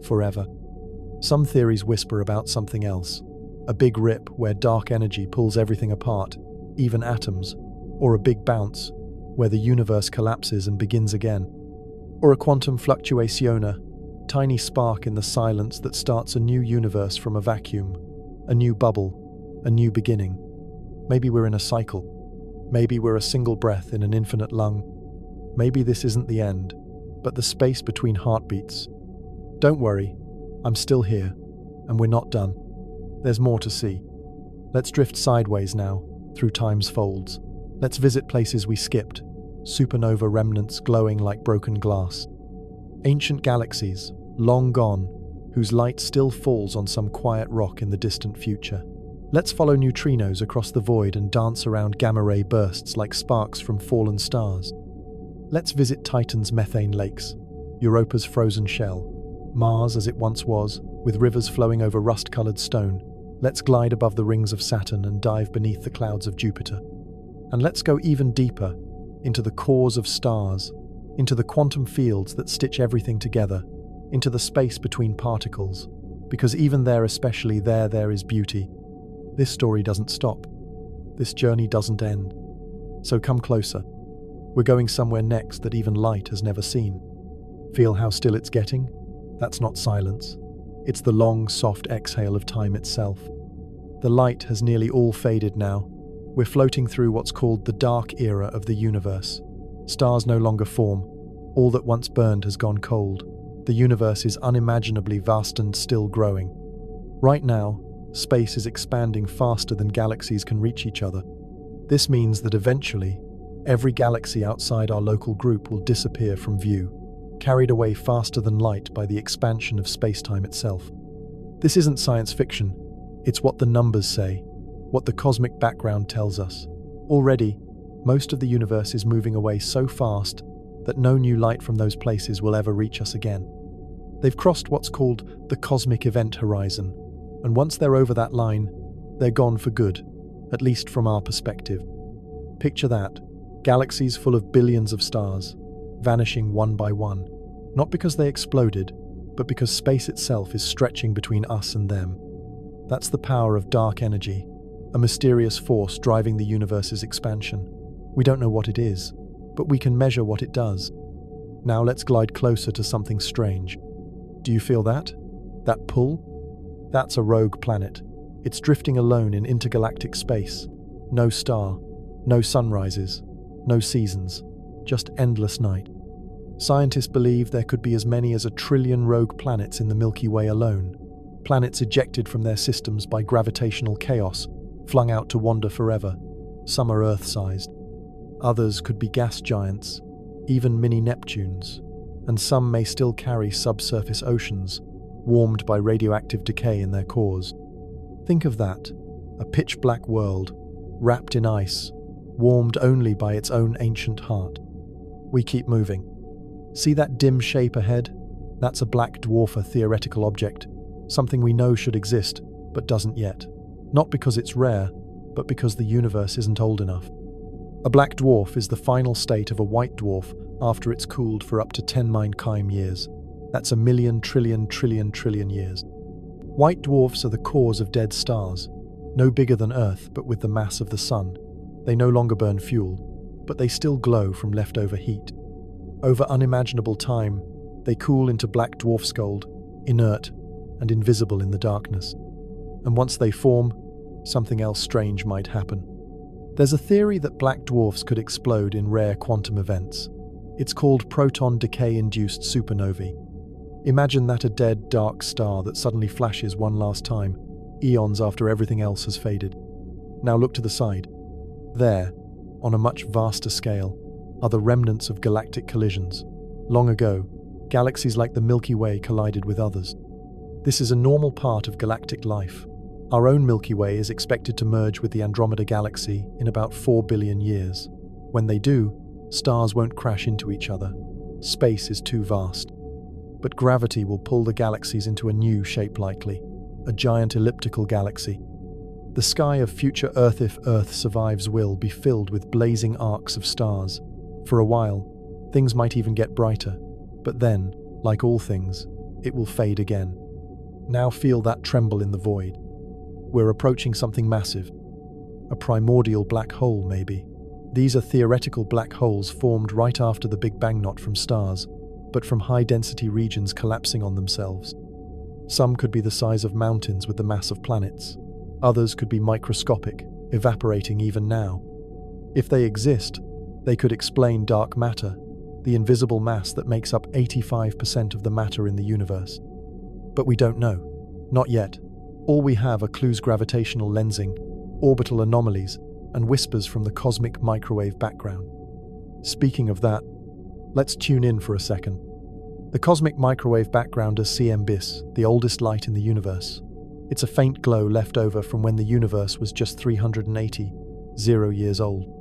forever. Some theories whisper about something else. A big rip where dark energy pulls everything apart, even atoms, or a big bounce where the universe collapses and begins again. Or a quantum fluctuatione, tiny spark in the silence that starts a new universe from a vacuum, a new bubble, a new beginning. Maybe we're in a cycle. Maybe we're a single breath in an infinite lung. Maybe this isn't the end, but the space between heartbeats. Don't worry, I'm still here, and we're not done. There's more to see. Let's drift sideways now, through time's folds. Let's visit places we skipped, supernova remnants glowing like broken glass. Ancient galaxies, long gone, whose light still falls on some quiet rock in the distant future. Let's follow neutrinos across the void and dance around gamma-ray bursts like sparks from fallen stars. Let's visit Titan's methane lakes, Europa's frozen shell, Mars as it once was, with rivers flowing over rust-colored stone. Let's glide above the rings of Saturn and dive beneath the clouds of Jupiter. And let's go even deeper, into the cores of stars, into the quantum fields that stitch everything together, into the space between particles, because even there, especially there is beauty. This story doesn't stop. This journey doesn't end. So come closer. We're going somewhere next that even light has never seen. Feel how still it's getting? That's not silence. It's the long, soft exhale of time itself. The light has nearly all faded now. We're floating through what's called the dark era of the universe. Stars no longer form. All that once burned has gone cold. The universe is unimaginably vast and still growing. Right now, space is expanding faster than galaxies can reach each other. This means that eventually, every galaxy outside our local group will disappear from view, carried away faster than light by the expansion of space-time itself. This isn't science fiction. It's what the numbers say, what the cosmic background tells us. Already, most of the universe is moving away so fast that no new light from those places will ever reach us again. They've crossed what's called the cosmic event horizon, and once they're over that line, they're gone for good, at least from our perspective. Picture that, galaxies full of billions of stars, vanishing one by one, not because they exploded, but because space itself is stretching between us and them. That's the power of dark energy, a mysterious force driving the universe's expansion. We don't know what it is, but we can measure what it does. Now let's glide closer to something strange. Do you feel that? That pull? That's a rogue planet. It's drifting alone in intergalactic space. No star, no sunrises, no seasons, just endless night. Scientists believe there could be as many as 1 trillion rogue planets in the Milky Way alone. Planets ejected from their systems by gravitational chaos, flung out to wander forever. Some are Earth-sized. Others could be gas giants, even mini-Neptunes. And some may still carry subsurface oceans, warmed by radioactive decay in their cores. Think of that, a pitch-black world, wrapped in ice, warmed only by its own ancient heart. We keep moving. See that dim shape ahead? That's a black dwarf, a theoretical object, something we know should exist, but doesn't yet. Not because it's rare, but because the universe isn't old enough. A black dwarf is the final state of a white dwarf after it's cooled for up to 10 Mein-Kaim years. That's 1,000,000,000,000,000,000,000 years. White dwarfs are the cores of dead stars, no bigger than Earth but with the mass of the Sun. They no longer burn fuel, but they still glow from leftover heat. Over unimaginable time, they cool into black dwarf scold, inert and invisible in the darkness. And once they form, something else strange might happen. There's a theory that black dwarfs could explode in rare quantum events. It's called proton decay-induced supernovae. Imagine that, a dead, dark star that suddenly flashes one last time, eons after everything else has faded. Now look to the side. There, on a much vaster scale, are the remnants of galactic collisions. Long ago, galaxies like the Milky Way collided with others. This is a normal part of galactic life. Our own Milky Way is expected to merge with the Andromeda Galaxy in about 4 billion years. When they do, stars won't crash into each other. Space is too vast. But gravity will pull the galaxies into a new shape, likely, a giant elliptical galaxy. The sky of future Earth, if Earth survives, will be filled with blazing arcs of stars. For a while, things might even get brighter, but then, like all things, it will fade again. Now feel that tremble in the void. We're approaching something massive. A primordial black hole, maybe. These are theoretical black holes formed right after the Big Bang, not from stars, but from high-density regions collapsing on themselves. Some could be the size of mountains with the mass of planets. Others could be microscopic, evaporating even now. If they exist, they could explain dark matter, the invisible mass that makes up 85% of the matter in the universe. But we don't know. Not yet. All we have are clues: gravitational lensing, orbital anomalies, and whispers from the cosmic microwave background. Speaking of that, let's tune in for a second. The cosmic microwave background is CM-bis, the oldest light in the universe. It's a faint glow left over from when the universe was just 380 years old.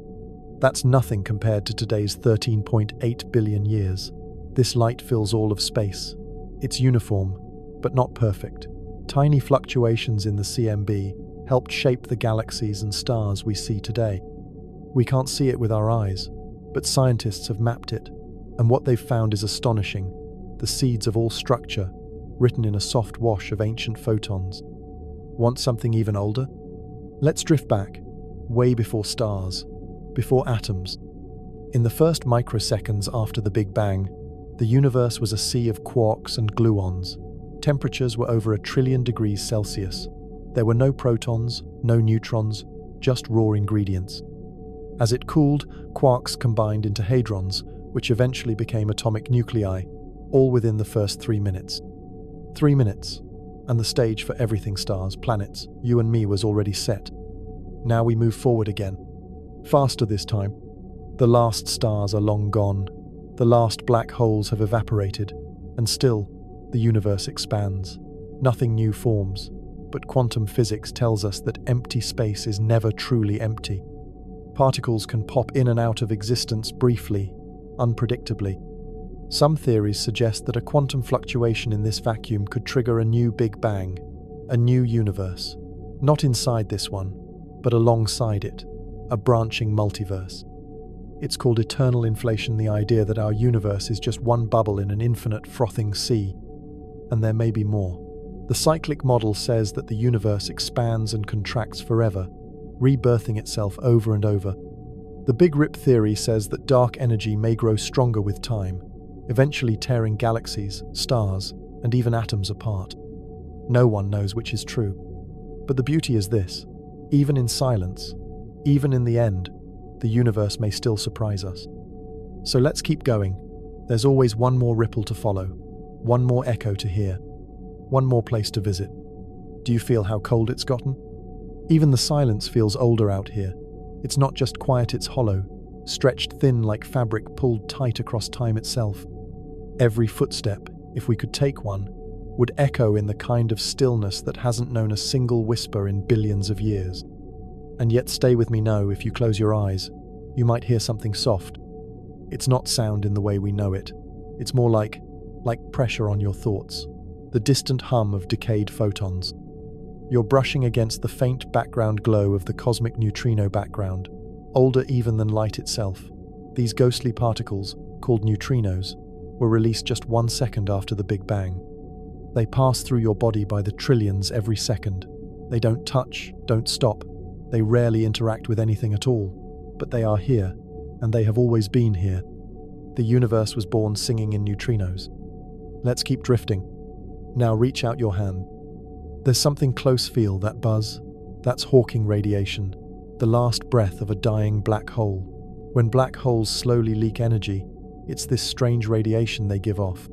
That's nothing compared to today's 13.8 billion years. This light fills all of space. It's uniform, but not perfect. Tiny fluctuations in the CMB helped shape the galaxies and stars we see today. We can't see it with our eyes, but scientists have mapped it, and what they've found is astonishing. The seeds of all structure, written in a soft wash of ancient photons. Want something even older? Let's drift back, way before stars, before atoms. In the first microseconds after the Big Bang, the universe was a sea of quarks and gluons. Temperatures were over 1 trillion degrees Celsius. There were no protons, no neutrons, just raw ingredients. As it cooled, quarks combined into hadrons, which eventually became atomic nuclei, all within the first 3 minutes. 3 minutes, and the stage for everything: stars, planets, you and me, was already set. Now we move forward again. Faster this time. The last stars are long gone. The last black holes have evaporated, and still, the universe expands. Nothing new forms, but quantum physics tells us that empty space is never truly empty. Particles can pop in and out of existence briefly, unpredictably. Some theories suggest that a quantum fluctuation in this vacuum could trigger a new Big Bang, a new universe. Not inside this one, but alongside it, a branching multiverse. It's called eternal inflation, the idea that our universe is just one bubble in an infinite frothing sea, and there may be more. The cyclic model says that the universe expands and contracts forever, rebirthing itself over and over. The Big Rip theory says that dark energy may grow stronger with time, eventually tearing galaxies, stars, and even atoms apart. No one knows which is true. But the beauty is this: even in silence, even in the end, the universe may still surprise us. So let's keep going. There's always one more ripple to follow, one more echo to hear, one more place to visit. Do you feel how cold it's gotten? Even the silence feels older out here. It's not just quiet, it's hollow, stretched thin like fabric pulled tight across time itself. Every footstep, if we could take one, would echo in the kind of stillness that hasn't known a single whisper in billions of years. And yet, stay with me now, if you close your eyes, you might hear something soft. It's not sound in the way we know it. It's more like pressure on your thoughts, the distant hum of decayed photons. You're brushing against the faint background glow of the cosmic neutrino background, older even than light itself. These ghostly particles, called neutrinos, were released just 1 second after the Big Bang. They pass through your body by the trillions every second. They don't touch, don't stop. They rarely interact with anything at all. But they are here, and they have always been here. The universe was born singing in neutrinos. Let's keep drifting. Now reach out your hand. There's something close, feel that buzz. That's Hawking radiation, the last breath of a dying black hole. When black holes slowly leak energy, it's this strange radiation they give off.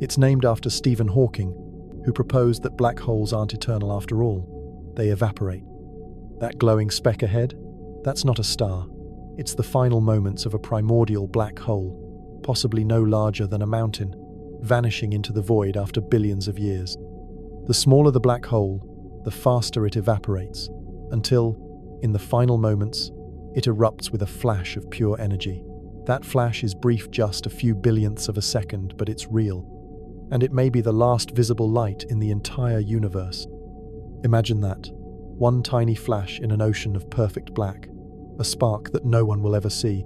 It's named after Stephen Hawking, who proposed that black holes aren't eternal after all. They evaporate. That glowing speck ahead? That's not a star. It's the final moments of a primordial black hole, possibly no larger than a mountain, vanishing into the void after billions of years. The smaller the black hole, the faster it evaporates, until, in the final moments, it erupts with a flash of pure energy. That flash is brief, just a few billionths of a second, but it's real. And it may be the last visible light in the entire universe. Imagine that. One tiny flash in an ocean of perfect black, a spark that no one will ever see.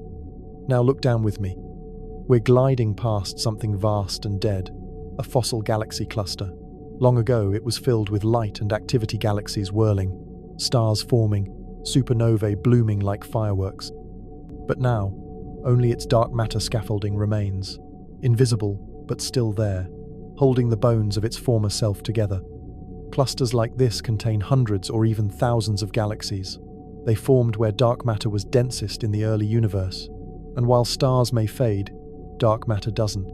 Now look down with me. We're gliding past something vast and dead, a fossil galaxy cluster. Long ago, it was filled with light and activity, galaxies whirling, stars forming, supernovae blooming like fireworks. But now, only its dark matter scaffolding remains, invisible but still there, holding the bones of its former self together. Clusters like this contain hundreds or even thousands of galaxies. They formed where dark matter was densest in the early universe, and while stars may fade, dark matter doesn't.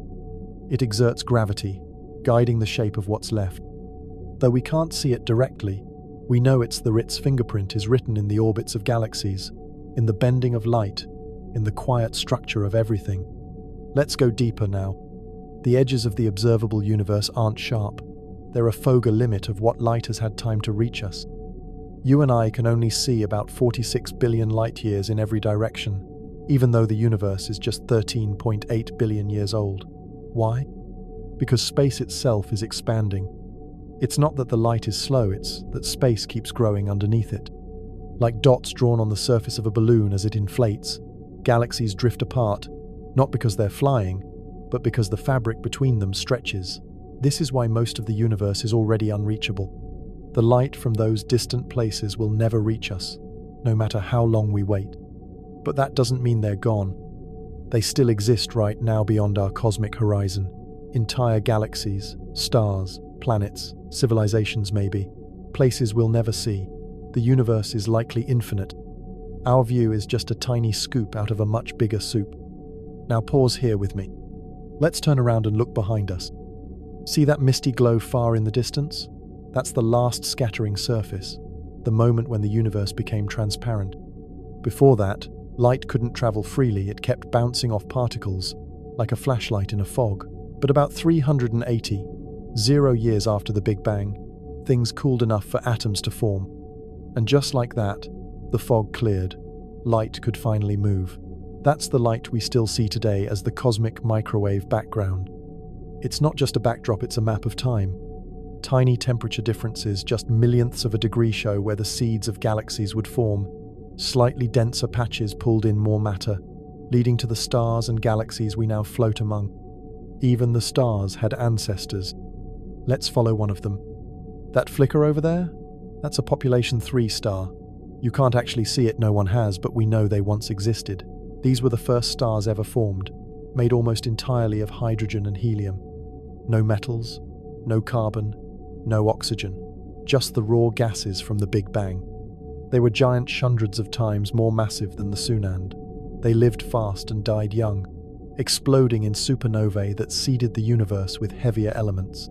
It exerts gravity, guiding the shape of what's left. Though we can't see it directly, we know its fingerprint is written in the orbits of galaxies, in the bending of light, in the quiet structure of everything. Let's go deeper now. The edges of the observable universe aren't sharp. They're a fogger limit of what light has had time to reach us. You and I can only see about 46 billion light-years in every direction, even though the universe is just 13.8 billion years old. Why? Because space itself is expanding. It's not that the light is slow, it's that space keeps growing underneath it. Like dots drawn on the surface of a balloon as it inflates, galaxies drift apart, not because they're flying, but because the fabric between them stretches. This is why most of the universe is already unreachable. The light from those distant places will never reach us, no matter how long we wait. But that doesn't mean they're gone. They still exist right now beyond our cosmic horizon. Entire galaxies, stars, planets, civilizations maybe, places we'll never see. The universe is likely infinite. Our view is just a tiny scoop out of a much bigger soup. Now pause here with me. Let's turn around and look behind us. See that misty glow far in the distance? That's the last scattering surface, the moment when the universe became transparent. Before that, light couldn't travel freely, it kept bouncing off particles, like a flashlight in a fog. But about 380, 0 years after the Big Bang, things cooled enough for atoms to form. And just like that, the fog cleared. Light could finally move. That's the light we still see today as the cosmic microwave background. It's not just a backdrop, it's a map of time. Tiny temperature differences, just millionths of a degree, show where the seeds of galaxies would form. Slightly denser patches pulled in more matter, leading to the stars and galaxies we now float among. Even the stars had ancestors. Let's follow one of them. That flicker over there? That's a population 3 star. You can't actually see it, no one has, but we know they once existed. These were the first stars ever formed, made almost entirely of hydrogen and helium. No metals, no carbon, no oxygen, just the raw gases from the Big Bang. They were giants hundreds of times more massive than the Sunand. They lived fast and died young, exploding in supernovae that seeded the universe with heavier elements.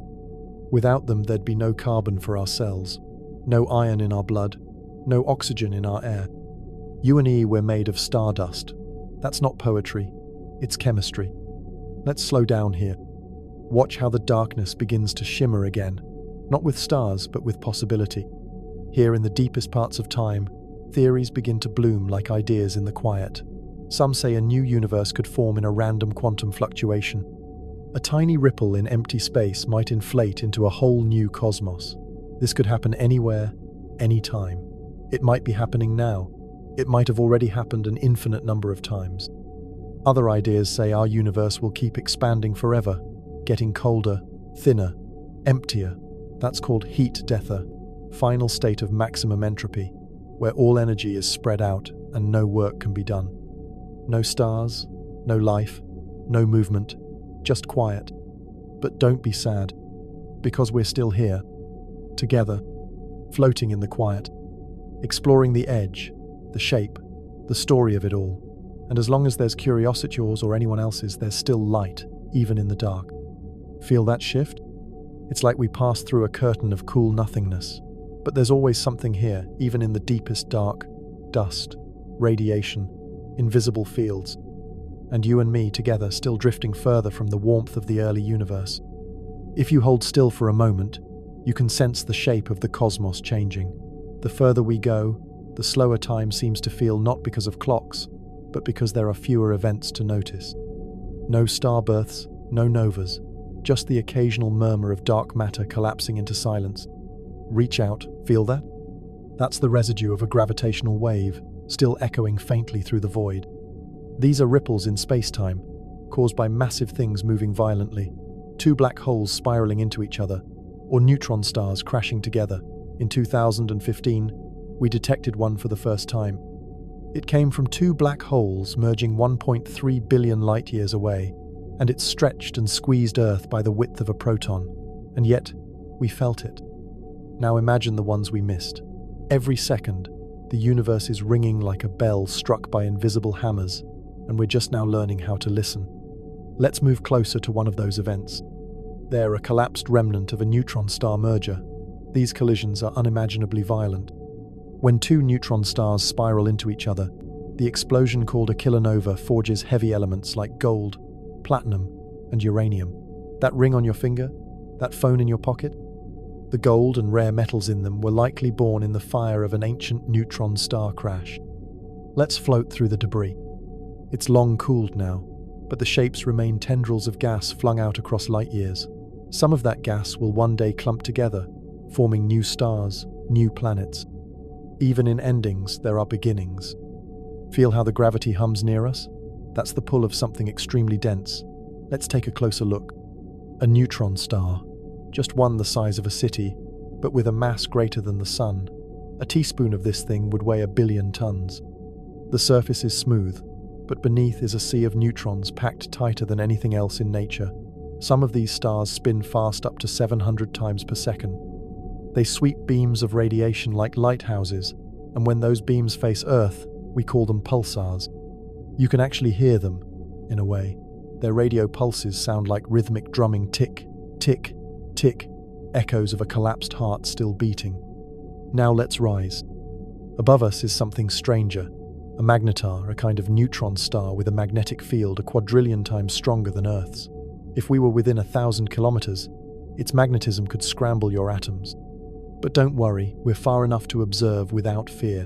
Without them, there'd be no carbon for our cells, no iron in our blood, no oxygen in our air. You and me, we're made of stardust. That's not poetry, it's chemistry. Let's slow down here. Watch how the darkness begins to shimmer again, not with stars, but with possibility. Here in the deepest parts of time, theories begin to bloom like ideas in the quiet. Some say a new universe could form in a random quantum fluctuation. A tiny ripple in empty space might inflate into a whole new cosmos. This could happen anywhere, anytime. It might be happening now. It might have already happened an infinite number of times. Other ideas say our universe will keep expanding forever, getting colder, thinner, emptier. That's called heat death, a final state of maximum entropy, where all energy is spread out and no work can be done. No stars, no life, no movement, just quiet. But don't be sad, because we're still here, together, floating in the quiet, exploring the edge, the shape, the story of it all. And as long as there's curiosity, yours or anyone else's, there's still light, even in the dark. Feel that shift? It's like we passed through a curtain of cool nothingness. But there's always something here, even in the deepest dark. Dust, radiation, invisible fields. And you and me together, still drifting further from the warmth of the early universe. If you hold still for a moment, you can sense the shape of the cosmos changing. The further we go, the slower time seems to feel, not because of clocks, but because there are fewer events to notice. No star births, no novas, just the occasional murmur of dark matter collapsing into silence. Reach out, feel that? That's the residue of a gravitational wave, still echoing faintly through the void. These are ripples in space-time, caused by massive things moving violently, two black holes spiraling into each other, or neutron stars crashing together. In 2015, we detected one for the first time. It came from two black holes merging 1.3 billion light-years away, and it stretched and squeezed Earth by the width of a proton, and yet we felt it. Now imagine the ones we missed. Every second, the universe is ringing like a bell struck by invisible hammers, and we're just now learning how to listen. Let's move closer to one of those events. They're a collapsed remnant of a neutron star merger. These collisions are unimaginably violent. When two neutron stars spiral into each other, the explosion called a kilonova forges heavy elements like gold, platinum, and uranium. That ring on your finger? That phone in your pocket? The gold and rare metals in them were likely born in the fire of an ancient neutron star crash. Let's float through the debris. It's long cooled now, but the shapes remain tendrils of gas flung out across light years. Some of that gas will one day clump together, forming new stars, new planets. Even in endings, there are beginnings. Feel how the gravity hums near us? That's the pull of something extremely dense. Let's take a closer look. A neutron star, just one the size of a city, but with a mass greater than the sun. A teaspoon of this thing would weigh 1 billion tons. The surface is smooth, but beneath is a sea of neutrons packed tighter than anything else in nature. Some of these stars spin fast up to 700 times per second. They sweep beams of radiation like lighthouses, and when those beams face Earth, we call them pulsars. You can actually hear them, in a way. Their radio pulses sound like rhythmic drumming tick, tick, tick, echoes of a collapsed heart still beating. Now let's rise. Above us is something stranger, a magnetar, a kind of neutron star with a magnetic field 1 quadrillion times stronger than Earth's. If we were within 1,000 kilometers, its magnetism could scramble your atoms. But don't worry, we're far enough to observe without fear.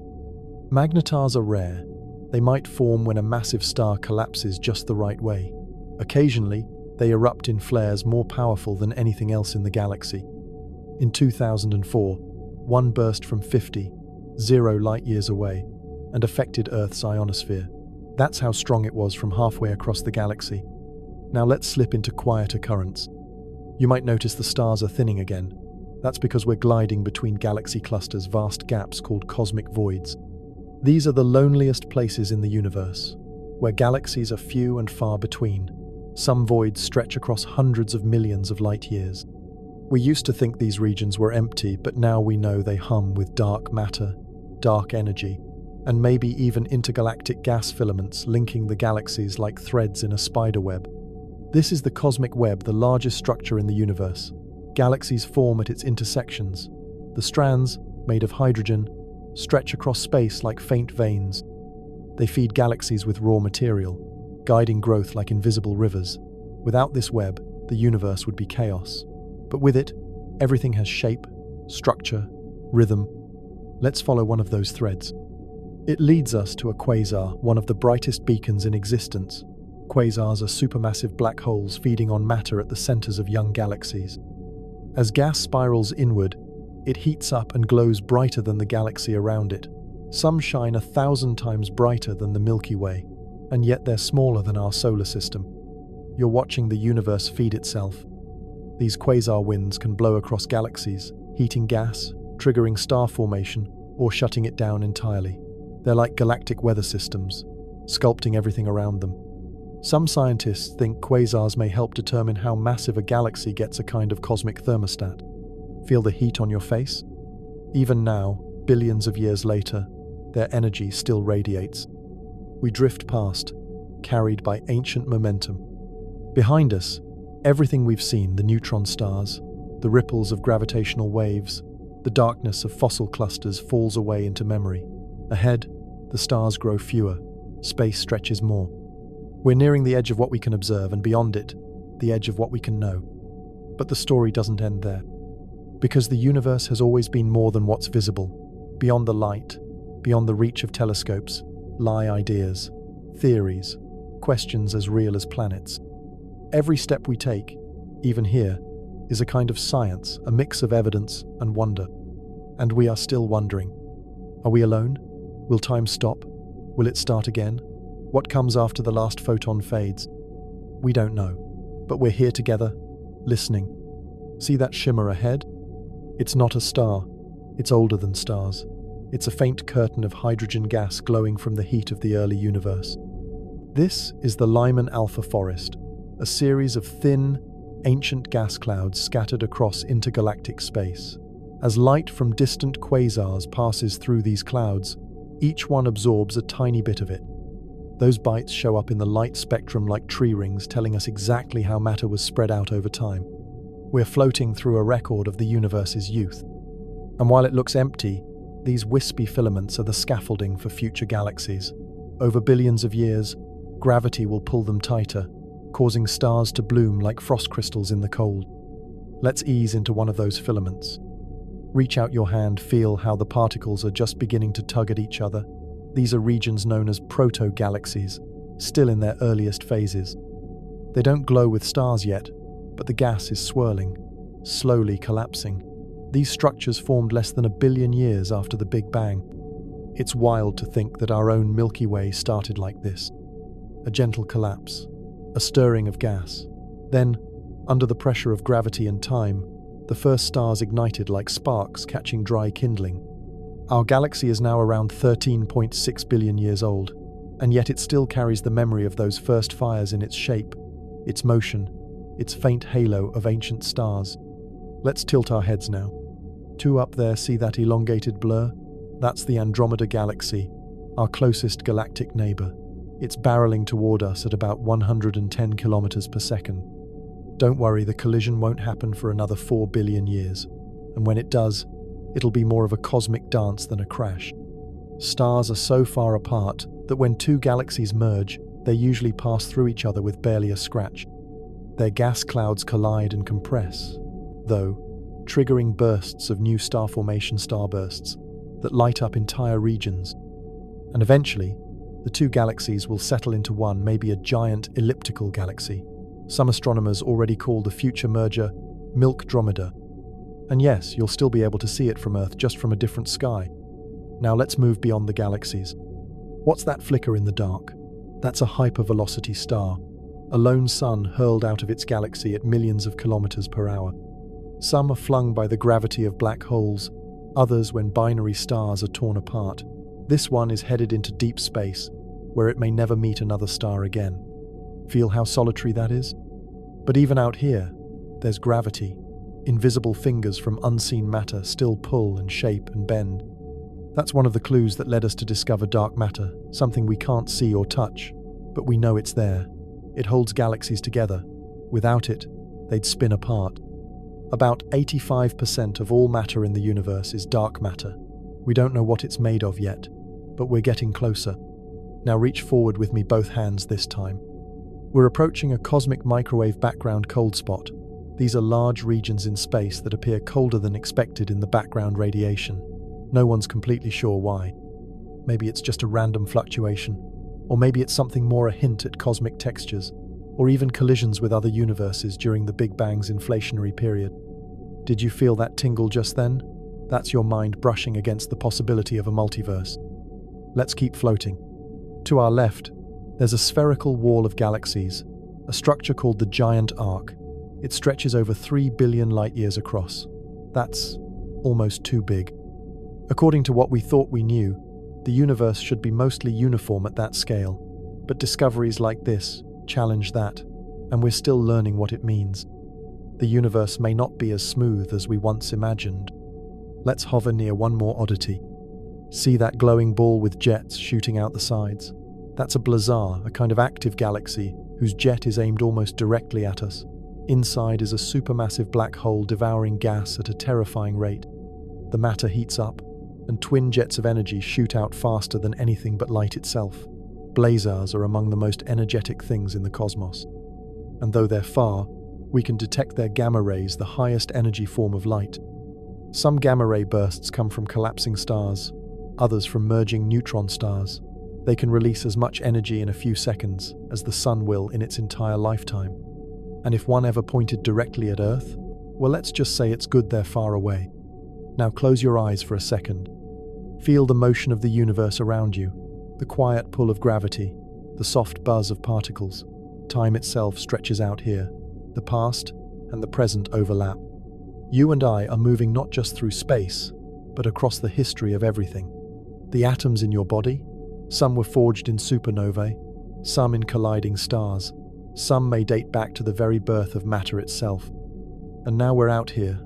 Magnetars are rare. They might form when a massive star collapses just the right way. Occasionally, they erupt in flares more powerful than anything else in the galaxy. In 2004, one burst from 0 light-years away and affected Earth's ionosphere. That's how strong it was from halfway across the galaxy. Now let's slip into quieter currents. You might notice the stars are thinning again. That's because we're gliding between galaxy clusters, vast gaps called cosmic voids. These are the loneliest places in the universe, where galaxies are few and far between. Some voids stretch across hundreds of millions of light years. We used to think these regions were empty, but now we know they hum with dark matter, dark energy, and maybe even intergalactic gas filaments linking the galaxies like threads in a spider web. This is the cosmic web, the largest structure in the universe. Galaxies form at its intersections. The strands, made of hydrogen, stretch across space like faint veins. They feed galaxies with raw material, guiding growth like invisible rivers. Without this web, the universe would be chaos. But with it, everything has shape, structure, rhythm. Let's follow one of those threads. It leads us to a quasar, one of the brightest beacons in existence. Quasars are supermassive black holes feeding on matter at the centers of young galaxies. As gas spirals inward, it heats up and glows brighter than the galaxy around it. Some shine 1,000 times brighter than the Milky Way, and yet they're smaller than our solar system. You're watching the universe feed itself. These quasar winds can blow across galaxies, heating gas, triggering star formation, or shutting it down entirely. They're like galactic weather systems, sculpting everything around them. Some scientists think quasars may help determine how massive a galaxy gets, a kind of cosmic thermostat. Feel the heat on your face? Even now, billions of years later, their energy still radiates. We drift past, carried by ancient momentum. Behind us, everything we've seen, the neutron stars, the ripples of gravitational waves, the darkness of fossil clusters, falls away into memory. Ahead, the stars grow fewer, space stretches more. We're nearing the edge of what we can observe, and beyond it, the edge of what we can know. But the story doesn't end there. Because the universe has always been more than what's visible. Beyond the light, beyond the reach of telescopes, lie ideas, theories, questions as real as planets. Every step we take, even here, is a kind of science, a mix of evidence and wonder. And we are still wondering. Are we alone? Will time stop? Will it start again? What comes after the last photon fades? We don't know, but we're here together, listening. See that shimmer ahead? It's not a star. It's older than stars. It's a faint curtain of hydrogen gas glowing from the heat of the early universe. This is the Lyman Alpha Forest, a series of thin, ancient gas clouds scattered across intergalactic space. As light from distant quasars passes through these clouds, each one absorbs a tiny bit of it. Those bites show up in the light spectrum like tree rings, telling us exactly how matter was spread out over time. We're floating through a record of the universe's youth. And while it looks empty, these wispy filaments are the scaffolding for future galaxies. Over billions of years, gravity will pull them tighter, causing stars to bloom like frost crystals in the cold. Let's ease into one of those filaments. Reach out your hand, feel how the particles are just beginning to tug at each other. These are regions known as proto-galaxies, still in their earliest phases. They don't glow with stars yet, but the gas is swirling, slowly collapsing. These structures formed less than 1 billion years after the Big Bang. It's wild to think that our own Milky Way started like this. A gentle collapse, a stirring of gas. Then, under the pressure of gravity and time, the first stars ignited like sparks catching dry kindling. Our galaxy is now around 13.6 billion years old, and yet it still carries the memory of those first fires in its shape, its motion, its faint halo of ancient stars. Let's tilt our heads now. Two up there, see that elongated blur? That's the Andromeda Galaxy, our closest galactic neighbor. It's barreling toward us at about 110 kilometers per second. Don't worry, the collision won't happen for another 4 billion years, and when it does, it'll be more of a cosmic dance than a crash. Stars are so far apart that when two galaxies merge, they usually pass through each other with barely a scratch. Their gas clouds collide and compress, though, triggering bursts of new star formation starbursts that light up entire regions. And eventually, the two galaxies will settle into one, maybe a giant elliptical galaxy. Some astronomers already call the future merger Milkdromeda. And yes, you'll still be able to see it from Earth, just from a different sky. Now let's move beyond the galaxies. What's that flicker in the dark? That's a hypervelocity star, a lone sun hurled out of its galaxy at millions of kilometers per hour. Some are flung by the gravity of black holes, others when binary stars are torn apart. This one is headed into deep space, where it may never meet another star again. Feel how solitary that is? But even out here, there's gravity. Invisible fingers from unseen matter still pull and shape and bend. That's one of the clues that led us to discover dark matter, something we can't see or touch, but we know it's there. It holds galaxies together. Without it, they'd spin apart. About 85% of all matter in the universe is dark matter. We don't know what it's made of yet, but we're getting closer. Now reach forward with me, both hands this time. We're approaching a cosmic microwave background cold spot. These are large regions in space that appear colder than expected in the background radiation. No one's completely sure why. Maybe it's just a random fluctuation, or maybe it's something more, a hint at cosmic textures, or even collisions with other universes during the Big Bang's inflationary period. Did you feel that tingle just then? That's your mind brushing against the possibility of a multiverse. Let's keep floating. To our left, there's a spherical wall of galaxies, a structure called the Giant Arc. It stretches over 3 billion light-years across. That's almost too big. According to what we thought we knew, the universe should be mostly uniform at that scale. But discoveries like this challenge that, and we're still learning what it means. The universe may not be as smooth as we once imagined. Let's hover near one more oddity. See that glowing ball with jets shooting out the sides? That's a blazar, a kind of active galaxy whose jet is aimed almost directly at us. Inside is a supermassive black hole devouring gas at a terrifying rate. The matter heats up, and twin jets of energy shoot out faster than anything but light itself. Blazars are among the most energetic things in the cosmos. And though they're far, we can detect their gamma rays, the highest energy form of light. Some gamma ray bursts come from collapsing stars, others from merging neutron stars. They can release as much energy in a few seconds as the sun will in its entire lifetime. And if one ever pointed directly at Earth, well, let's just say it's good they're far away. Now close your eyes for a second. Feel the motion of the universe around you, the quiet pull of gravity, the soft buzz of particles. Time itself stretches out here. The past and the present overlap. You and I are moving not just through space, but across the history of everything. The atoms in your body, some were forged in supernovae, some in colliding stars, some may date back to the very birth of matter itself. And now we're out here,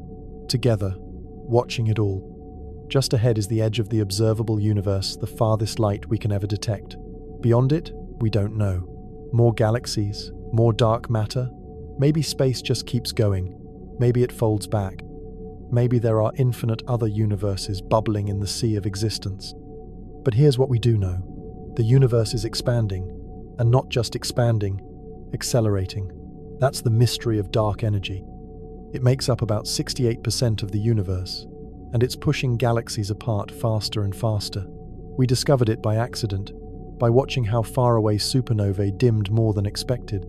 together, watching it all. Just ahead is the edge of the observable universe, the farthest light we can ever detect. Beyond it, we don't know. More galaxies, more dark matter. Maybe space just keeps going. Maybe it folds back. Maybe there are infinite other universes bubbling in the sea of existence. But here's what we do know. The universe is expanding, and not just expanding, accelerating. That's the mystery of dark energy. It makes up about 68% of the universe, and it's pushing galaxies apart faster and faster. We discovered it by accident, by watching how far away supernovae dimmed more than expected.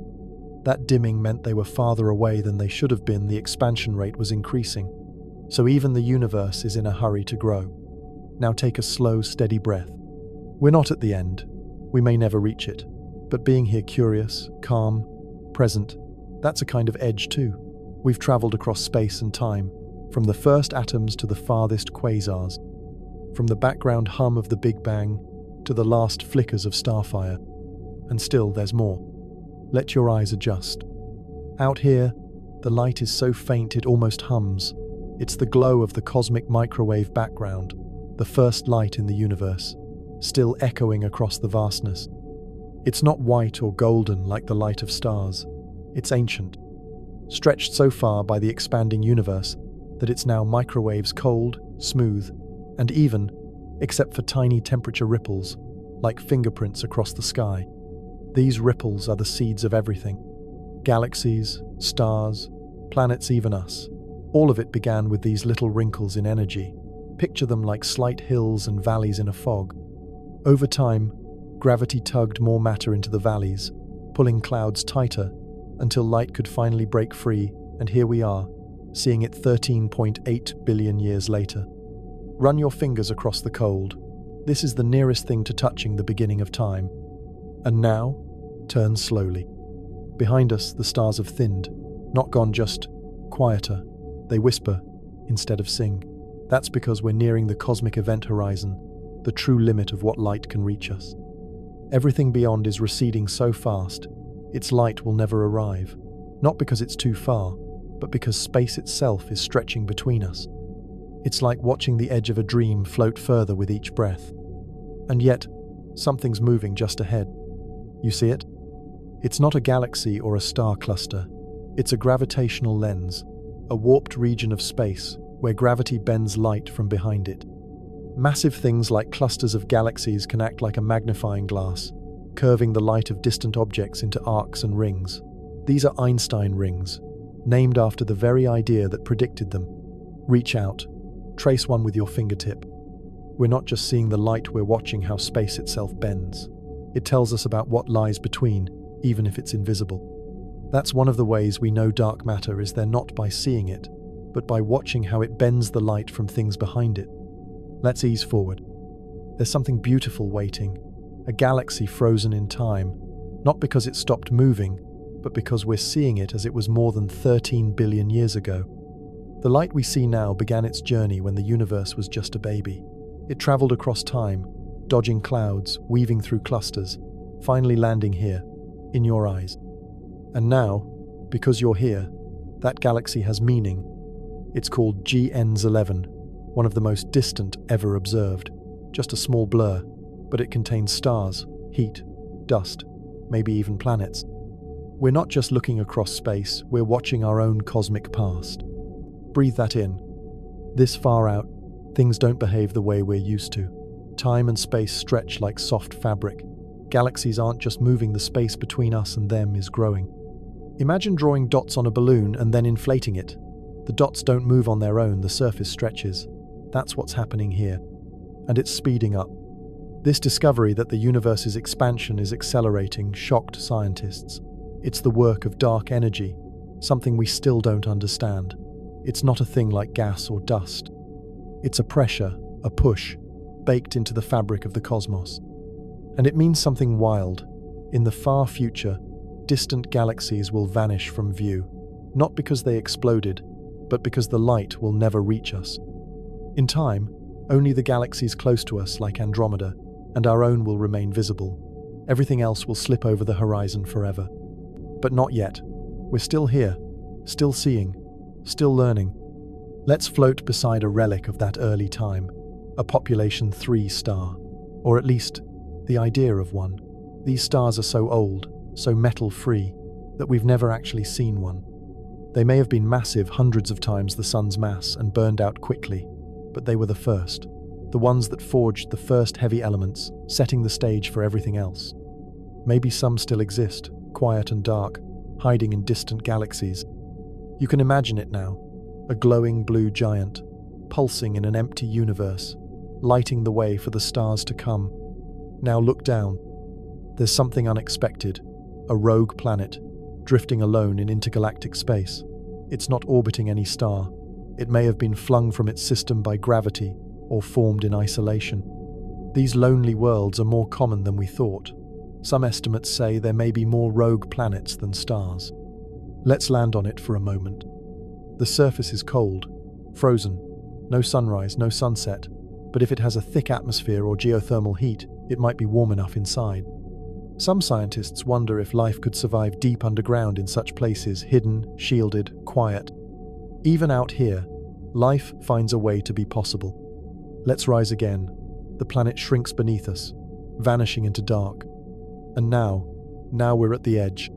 That dimming meant they were farther away than they should have been. The expansion rate was increasing. So even the universe is in a hurry to grow. Now take a slow, steady breath. We're not at the end. We may never reach it. But being here curious, calm, present, that's a kind of edge too. We've traveled across space and time, from the first atoms to the farthest quasars, from the background hum of the Big Bang to the last flickers of starfire. And still there's more. Let your eyes adjust. Out here, the light is so faint it almost hums. It's the glow of the cosmic microwave background, the first light in the universe, still echoing across the vastness. It's not white or golden like the light of stars. It's ancient, stretched so far by the expanding universe that it's now microwaves, cold, smooth, and even, except for tiny temperature ripples, like fingerprints across the sky. These ripples are the seeds of everything. Galaxies, stars, planets, even us. All of it began with these little wrinkles in energy. Picture them like slight hills and valleys in a fog. Over time, gravity tugged more matter into the valleys, pulling clouds tighter until light could finally break free, and here we are, seeing it 13.8 billion years later. Run your fingers across the cold. This is the nearest thing to touching the beginning of time. And now, turn slowly. Behind us, the stars have thinned, not gone, just quieter. They whisper instead of sing. That's because we're nearing the cosmic event horizon, the true limit of what light can reach us. Everything beyond is receding so fast, its light will never arrive, not because it's too far, but because space itself is stretching between us. It's like watching the edge of a dream float further with each breath. And yet, something's moving just ahead. You see it? It's not a galaxy or a star cluster. It's a gravitational lens, a warped region of space where gravity bends light from behind it. Massive things like clusters of galaxies can act like a magnifying glass, curving the light of distant objects into arcs and rings. These are Einstein rings, named after the very idea that predicted them. Reach out, trace one with your fingertip. We're not just seeing the light, we're watching how space itself bends. It tells us about what lies between, even if it's invisible. That's one of the ways we know dark matter is there, not by seeing it, but by watching how it bends the light from things behind it. Let's ease forward. There's something beautiful waiting, a galaxy frozen in time, not because it stopped moving, but because we're seeing it as it was more than 13 billion years ago. The light we see now began its journey when the universe was just a baby. It traveled across time, dodging clouds, weaving through clusters, finally landing here, in your eyes. And now, because you're here, that galaxy has meaning. It's called GN's 11, one of the most distant ever observed. Just a small blur, but it contains stars, heat, dust, maybe even planets. We're not just looking across space, we're watching our own cosmic past. Breathe that in. This far out, things don't behave the way we're used to. Time and space stretch like soft fabric. Galaxies aren't just moving, the space between us and them is growing. Imagine drawing dots on a balloon and then inflating it. The dots don't move on their own, the surface stretches. That's what's happening here. And it's speeding up. This discovery that the universe's expansion is accelerating shocked scientists. It's the work of dark energy, something we still don't understand. It's not a thing like gas or dust. It's a pressure, a push, baked into the fabric of the cosmos. And it means something wild. In the far future, distant galaxies will vanish from view, not because they exploded, but because the light will never reach us. In time, only the galaxies close to us, like Andromeda, and our own will remain visible. Everything else will slip over the horizon forever. But not yet. We're still here, still seeing, still learning. Let's float beside a relic of that early time, a population 3 star, or at least the idea of one. These stars are so old, so metal-free, that we've never actually seen one. They may have been massive, hundreds of times the sun's mass, and burned out quickly, but they were the first, the ones that forged the first heavy elements, setting the stage for everything else. Maybe some still exist, quiet and dark, hiding in distant galaxies. You can imagine it now, a glowing blue giant, pulsing in an empty universe, lighting the way for the stars to come. Now look down. There's something unexpected, a rogue planet, drifting alone in intergalactic space. It's not orbiting any star. It may have been flung from its system by gravity or formed in isolation. These lonely worlds are more common than we thought. Some estimates say there may be more rogue planets than stars. Let's land on it for a moment. The surface is cold, frozen, no sunrise, no sunset, but if it has a thick atmosphere or geothermal heat, it might be warm enough inside. Some scientists wonder if life could survive deep underground in such places, hidden, shielded, quiet. Even out here, life finds a way to be possible. Let's rise again. The planet shrinks beneath us, vanishing into dark. And now we're at the edge.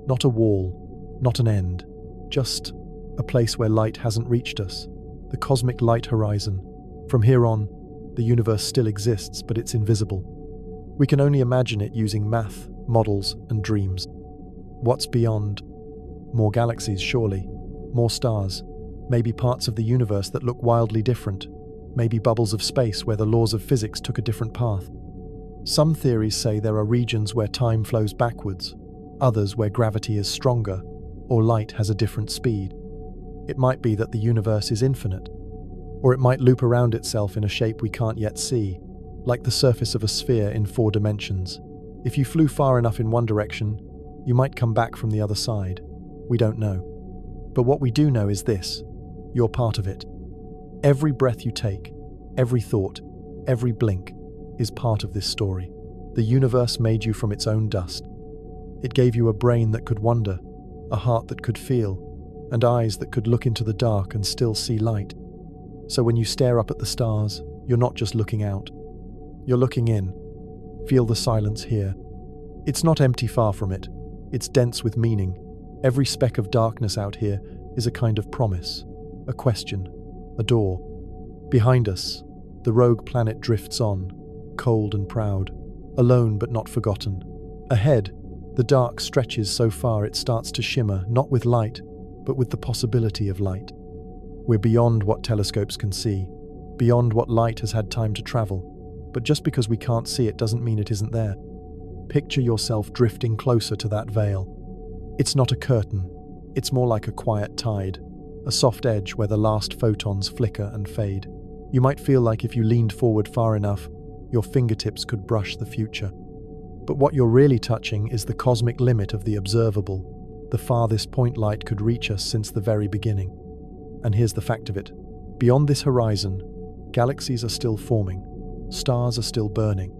Not a wall, not an end, just a place where light hasn't reached us. The cosmic light horizon. From here on, the universe still exists, but it's invisible. We can only imagine it using math, models, and dreams. What's beyond? More galaxies, surely. More stars. Maybe parts of the universe that look wildly different. Maybe bubbles of space where the laws of physics took a different path. Some theories say there are regions where time flows backwards, others where gravity is stronger, or light has a different speed. It might be that the universe is infinite, or it might loop around itself in a shape we can't yet see, like the surface of a sphere in 4 dimensions. If you flew far enough in one direction, you might come back from the other side. We don't know. But what we do know is this: you're part of it. Every breath you take, every thought, every blink is part of this story. The universe made you from its own dust. It gave you a brain that could wonder, a heart that could feel, and eyes that could look into the dark and still see light. So when you stare up at the stars, you're not just looking out. You're looking in. Feel the silence here. It's not empty, far from it. It's dense with meaning. Every speck of darkness out here is a kind of promise, a question, a door. Behind us, the rogue planet drifts on, cold and proud, alone but not forgotten. Ahead, the dark stretches so far it starts to shimmer, not with light, but with the possibility of light. We're beyond what telescopes can see, beyond what light has had time to travel. But just because we can't see it doesn't mean it isn't there. Picture yourself drifting closer to that veil. It's not a curtain, it's more like a quiet tide, a soft edge where the last photons flicker and fade. You might feel like if you leaned forward far enough, your fingertips could brush the future. But what you're really touching is the cosmic limit of the observable, the farthest point light could reach us since the very beginning. And here's the fact of it. Beyond this horizon, galaxies are still forming. Stars are still burning.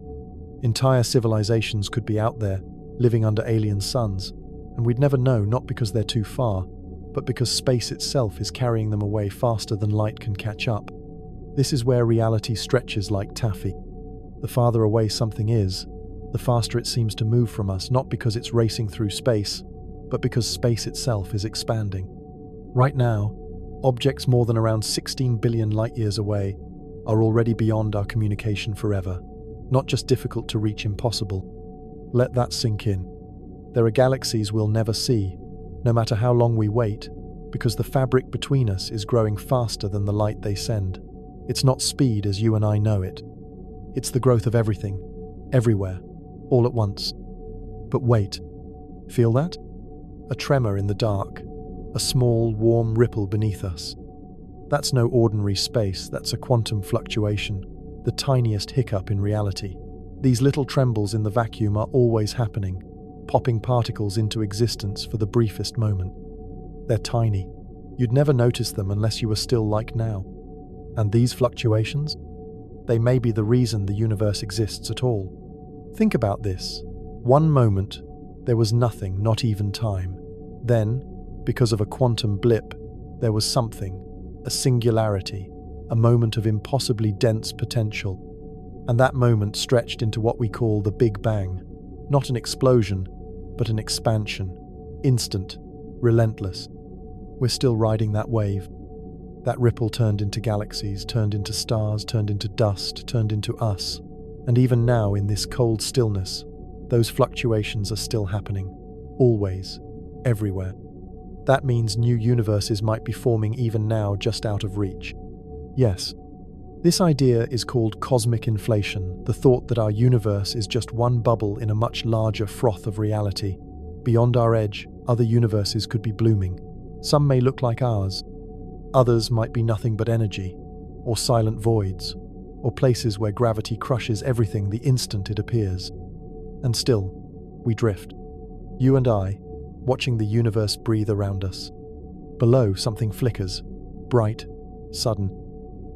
Entire civilizations could be out there, living under alien suns, and we'd never know, not because they're too far, but because space itself is carrying them away faster than light can catch up. This is where reality stretches like taffy. The farther away something is, the faster it seems to move from us, not because it's racing through space, but because space itself is expanding. Right now, objects more than around 16 billion light-years away are already beyond our communication forever. Not just difficult to reach, impossible. Let that sink in. There are galaxies we'll never see, no matter how long we wait, because the fabric between us is growing faster than the light they send. It's not speed as you and I know it. It's the growth of everything, everywhere, all at once. But wait, feel that? A tremor in the dark, a small, warm ripple beneath us. That's no ordinary space, that's a quantum fluctuation, the tiniest hiccup in reality. These little trembles in the vacuum are always happening, popping particles into existence for the briefest moment. They're tiny, You'd never notice them unless you were still like now. And these fluctuations? They may be the reason the universe exists at all. Think about this. One moment, there was nothing, not even time. Then, because of a quantum blip, there was something, a singularity, a moment of impossibly dense potential. And that moment stretched into what we call the Big Bang. Not an explosion, but an expansion. Instant, relentless. We're still riding that wave. That ripple turned into galaxies, turned into stars, turned into dust, turned into us. And even now, in this cold stillness, those fluctuations are still happening. Always. Everywhere. That means new universes might be forming even now, just out of reach. Yes. This idea is called cosmic inflation, the thought that our universe is just one bubble in a much larger froth of reality. Beyond our edge, other universes could be blooming. Some may look like ours. Others might be nothing but energy, or silent voids, or places where gravity crushes everything the instant it appears. And still, we drift. You and I, watching the universe breathe around us. Below, something flickers, bright, sudden.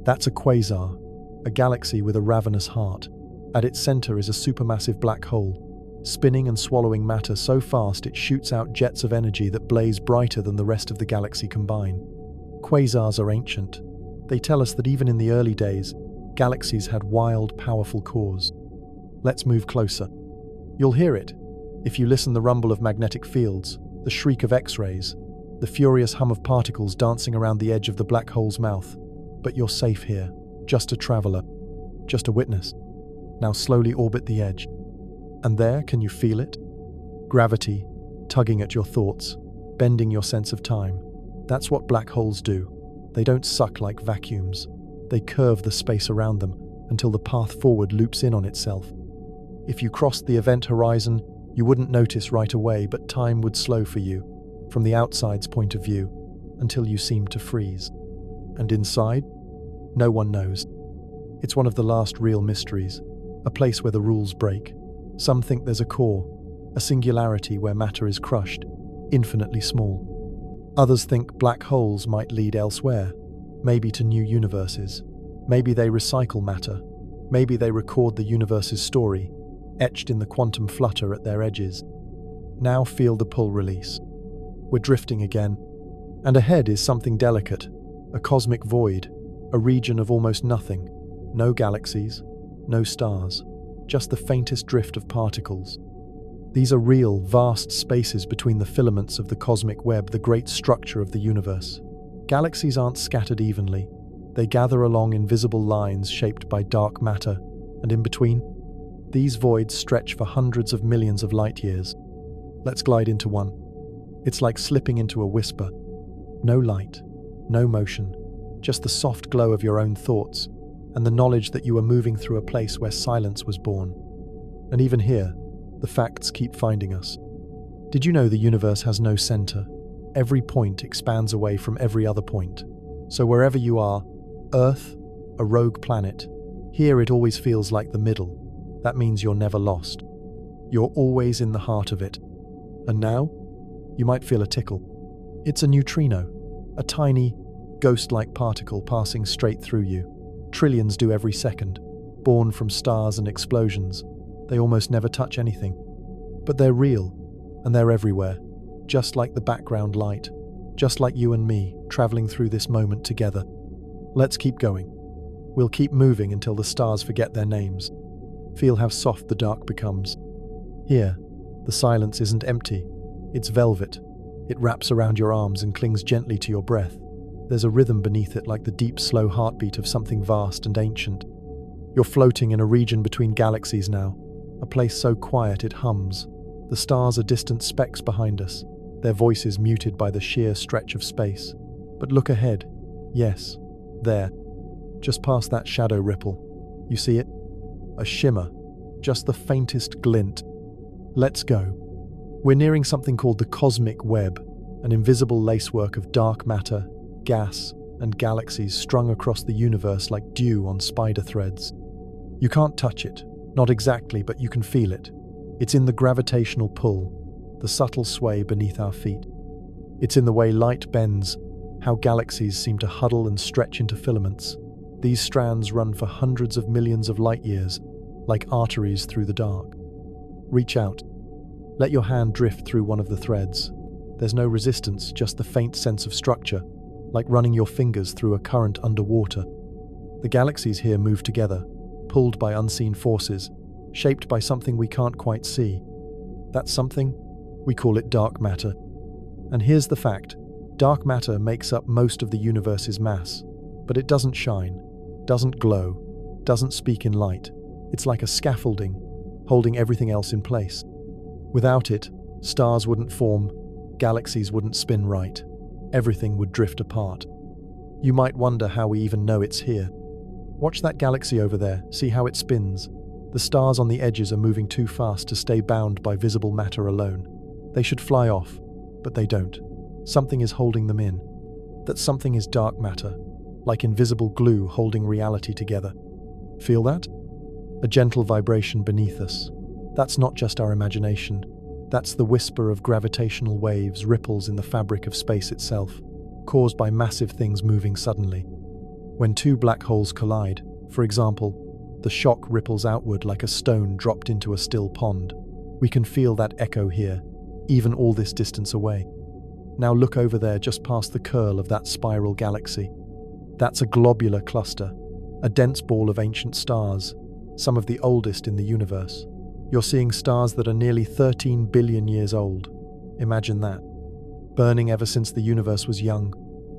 That's a quasar, a galaxy with a ravenous heart. At its center is a supermassive black hole, spinning and swallowing matter so fast it shoots out jets of energy that blaze brighter than the rest of the galaxy combined. Quasars are ancient. They tell us that even in the early days, galaxies had wild, powerful cores. Let's move closer. You'll hear it. If you listen, the rumble of magnetic fields, the shriek of X-rays, the furious hum of particles dancing around the edge of the black hole's mouth. But you're safe here, just a traveler, just a witness. Now slowly orbit the edge. And there, can you feel it? Gravity, tugging at your thoughts, bending your sense of time. That's what black holes do. They don't suck like vacuums. They curve the space around them until the path forward loops in on itself. If you crossed the event horizon, you wouldn't notice right away, but time would slow for you, from the outside's point of view, until you seemed to freeze. And inside? No one knows. It's one of the last real mysteries, a place where the rules break. Some think there's a core, a singularity where matter is crushed, infinitely small. Others think black holes might lead elsewhere, maybe to new universes. Maybe they recycle matter. Maybe they record the universe's story, etched in the quantum flutter at their edges. Now feel the pull release. We're drifting again. And ahead is something delicate, a cosmic void, a region of almost nothing. No galaxies, no stars, just the faintest drift of particles. These are real, vast spaces between the filaments of the cosmic web, the great structure of the universe. Galaxies aren't scattered evenly. They gather along invisible lines shaped by dark matter, and in between, these voids stretch for hundreds of millions of light years. Let's glide into one. It's like slipping into a whisper. No light, no motion, just the soft glow of your own thoughts, and the knowledge that you are moving through a place where silence was born. And even here, the facts keep finding us. Did you know the universe has no center? Every point expands away from every other point. So wherever you are, Earth, a rogue planet, here it always feels like the middle. That means you're never lost. You're always in the heart of it. And now, you might feel a tickle. It's a neutrino, a tiny, ghost-like particle passing straight through you. Trillions do every second, born from stars and explosions. They almost never touch anything. But they're real, and they're everywhere, just like the background light, just like you and me, traveling through this moment together. Let's keep going. We'll keep moving until the stars forget their names. Feel how soft the dark becomes. Here, the silence isn't empty. It's velvet. It wraps around your arms and clings gently to your breath. There's a rhythm beneath it, like the deep, slow heartbeat of something vast and ancient. You're floating in a region between galaxies now, a place so quiet it hums. The stars are distant specks behind us, their voices muted by the sheer stretch of space. But look ahead. Yes, there. Just past that shadow ripple. You see it? A shimmer. Just the faintest glint. Let's go. We're nearing something called the cosmic web, an invisible lacework of dark matter, gas, and galaxies strung across the universe like dew on spider threads. You can't touch it. Not exactly, but you can feel it. It's in the gravitational pull, the subtle sway beneath our feet. It's in the way light bends, how galaxies seem to huddle and stretch into filaments. These strands run for hundreds of millions of light years, like arteries through the dark. Reach out. Let your hand drift through one of the threads. There's no resistance, just the faint sense of structure, like running your fingers through a current underwater. The galaxies here move together, pulled by unseen forces, shaped by something we can't quite see. That something? We call it dark matter. And here's the fact. Dark matter makes up most of the universe's mass, but it doesn't shine, doesn't glow, doesn't speak in light. It's like a scaffolding, holding everything else in place. Without it, stars wouldn't form, galaxies wouldn't spin right, everything would drift apart. You might wonder how we even know it's here. Watch that galaxy over there, see how it spins. The stars on the edges are moving too fast to stay bound by visible matter alone. They should fly off, but they don't. Something is holding them in. That something is dark matter, like invisible glue holding reality together. Feel that? A gentle vibration beneath us. That's not just our imagination. That's the whisper of gravitational waves, ripples in the fabric of space itself, caused by massive things moving suddenly. When two black holes collide, for example, the shock ripples outward like a stone dropped into a still pond. We can feel that echo here, even all this distance away. Now look over there just past the curl of that spiral galaxy. That's a globular cluster, a dense ball of ancient stars, some of the oldest in the universe. You're seeing stars that are nearly 13 billion years old. Imagine that. Burning ever since the universe was young.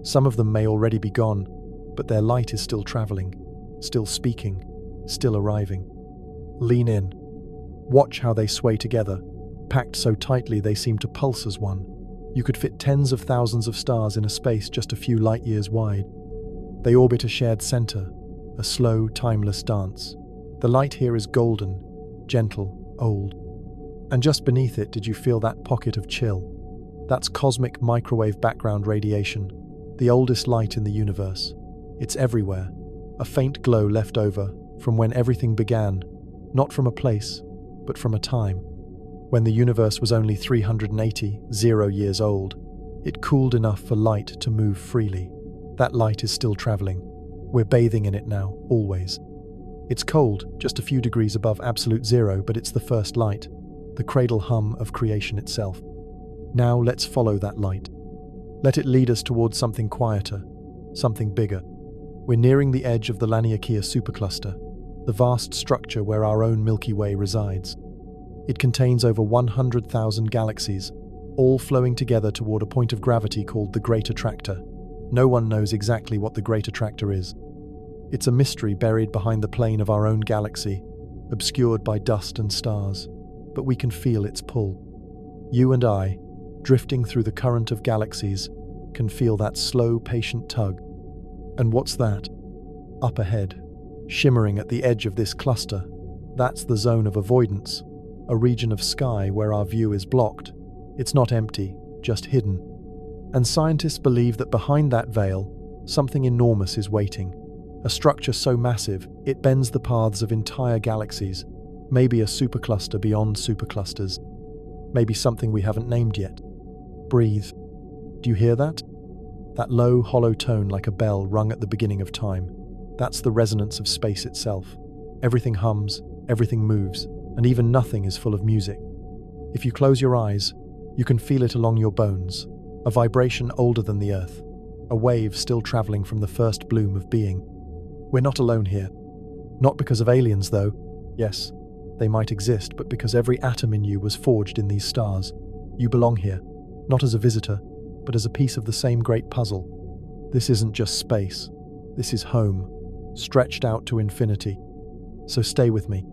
Some of them may already be gone, but their light is still traveling, still speaking, still arriving. Lean in. Watch how they sway together, packed so tightly they seem to pulse as one. You could fit tens of thousands of stars in a space just a few light years wide. They orbit a shared center, a slow, timeless dance. The light here is golden, gentle, old. And just beneath it, did you feel that pocket of chill? That's cosmic microwave background radiation, the oldest light in the universe. It's everywhere, a faint glow left over from when everything began, not from a place, but from a time. When the universe was only 380 years old, it cooled enough for light to move freely. That light is still traveling. We're bathing in it now, always. It's cold, just a few degrees above absolute zero, but it's the first light, the cradle hum of creation itself. Now let's follow that light. Let it lead us towards something quieter, something bigger. We're nearing the edge of the Laniakea supercluster, the vast structure where our own Milky Way resides. It contains over 100,000 galaxies, all flowing together toward a point of gravity called the Great Attractor. No one knows exactly what the Great Attractor is. It's a mystery buried behind the plane of our own galaxy, obscured by dust and stars, but we can feel its pull. You and I, drifting through the current of galaxies, can feel that slow, patient tug. And what's that? Up ahead, shimmering at the edge of this cluster, that's the zone of avoidance, a region of sky where our view is blocked. It's not empty, just hidden. And scientists believe that behind that veil, something enormous is waiting. A structure so massive, it bends the paths of entire galaxies, maybe a supercluster beyond superclusters, maybe something we haven't named yet. Breathe. Do you hear that? That low, hollow tone like a bell rung at the beginning of time. That's the resonance of space itself. Everything hums, everything moves, and even nothing is full of music. If you close your eyes, you can feel it along your bones, a vibration older than the earth, a wave still traveling from the first bloom of being. We're not alone here. Not because of aliens, though. Yes, they might exist, but because every atom in you was forged in these stars. You belong here, not as a visitor, but as a piece of the same great puzzle. This isn't just space. This is home, stretched out to infinity. So stay with me.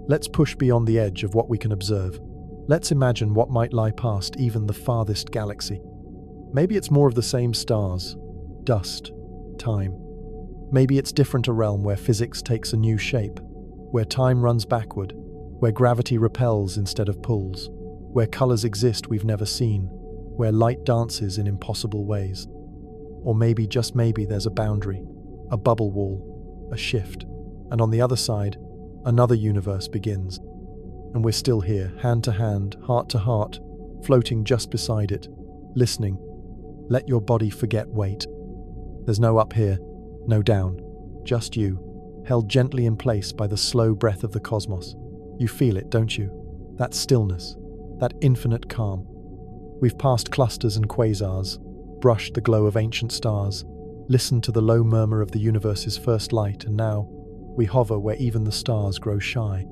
Let's push beyond the edge of what we can observe. Let's imagine what might lie past even the farthest galaxy. Maybe it's more of the same stars, dust, time. Maybe it's different, a realm where physics takes a new shape, where time runs backward, where gravity repels instead of pulls, where colors exist we've never seen, where light dances in impossible ways. Or maybe, just maybe, there's a boundary, a bubble wall, a shift, and on the other side, another universe begins. And we're still here, hand to hand, heart to heart, floating just beside it, listening, Let your body forget weight. There's no up here, no down, just you, held gently in place by the slow breath of the cosmos. You feel it, don't you? That stillness, that infinite calm. We've passed clusters and quasars, brushed the glow of ancient stars, listened to the low murmur of the universe's first light, and now we hover where even the stars grow shy.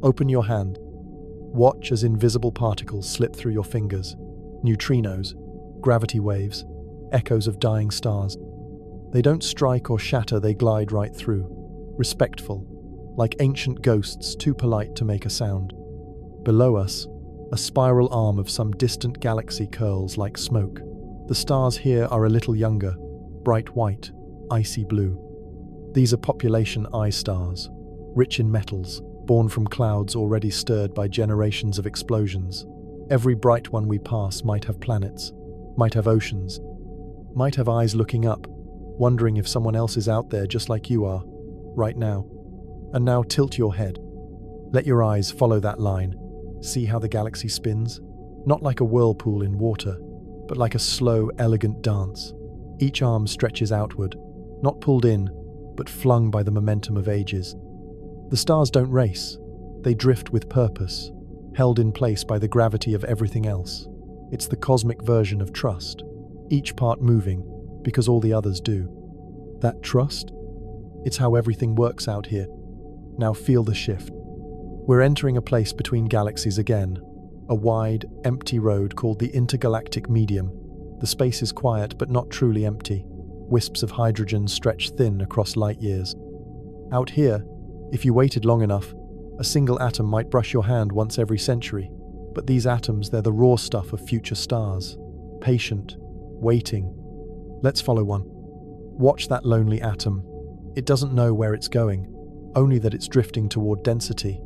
Open your hand. Watch as invisible particles slip through your fingers. Neutrinos, gravity waves, echoes of dying stars. They don't strike or shatter, they glide right through, respectful, like ancient ghosts too polite to make a sound. Below us, a spiral arm of some distant galaxy curls like smoke. The stars here are a little younger, bright white, icy blue. These are population eye stars, rich in metals, born from clouds already stirred by generations of explosions. Every bright one we pass might have planets, might have oceans, might have eyes looking up, wondering if someone else is out there just like you are, right now. And now tilt your head. Let your eyes follow that line. See how the galaxy spins? Not like a whirlpool in water, but like a slow, elegant dance. Each arm stretches outward, not pulled in, but flung by the momentum of ages. The stars don't race. They drift with purpose, held in place by the gravity of everything else. It's the cosmic version of trust, each part moving because all the others do. That trust? It's how everything works out here. Now feel the shift. We're entering a place between galaxies again, a wide, empty road called the intergalactic medium. The space is quiet but not truly empty. Wisps of hydrogen stretch thin across light years. Out here, if you waited long enough, a single atom might brush your hand once every century. But these atoms, they're the raw stuff of future stars. Patient, waiting. Let's follow one. Watch that lonely atom. It doesn't know where it's going, only that it's drifting toward density.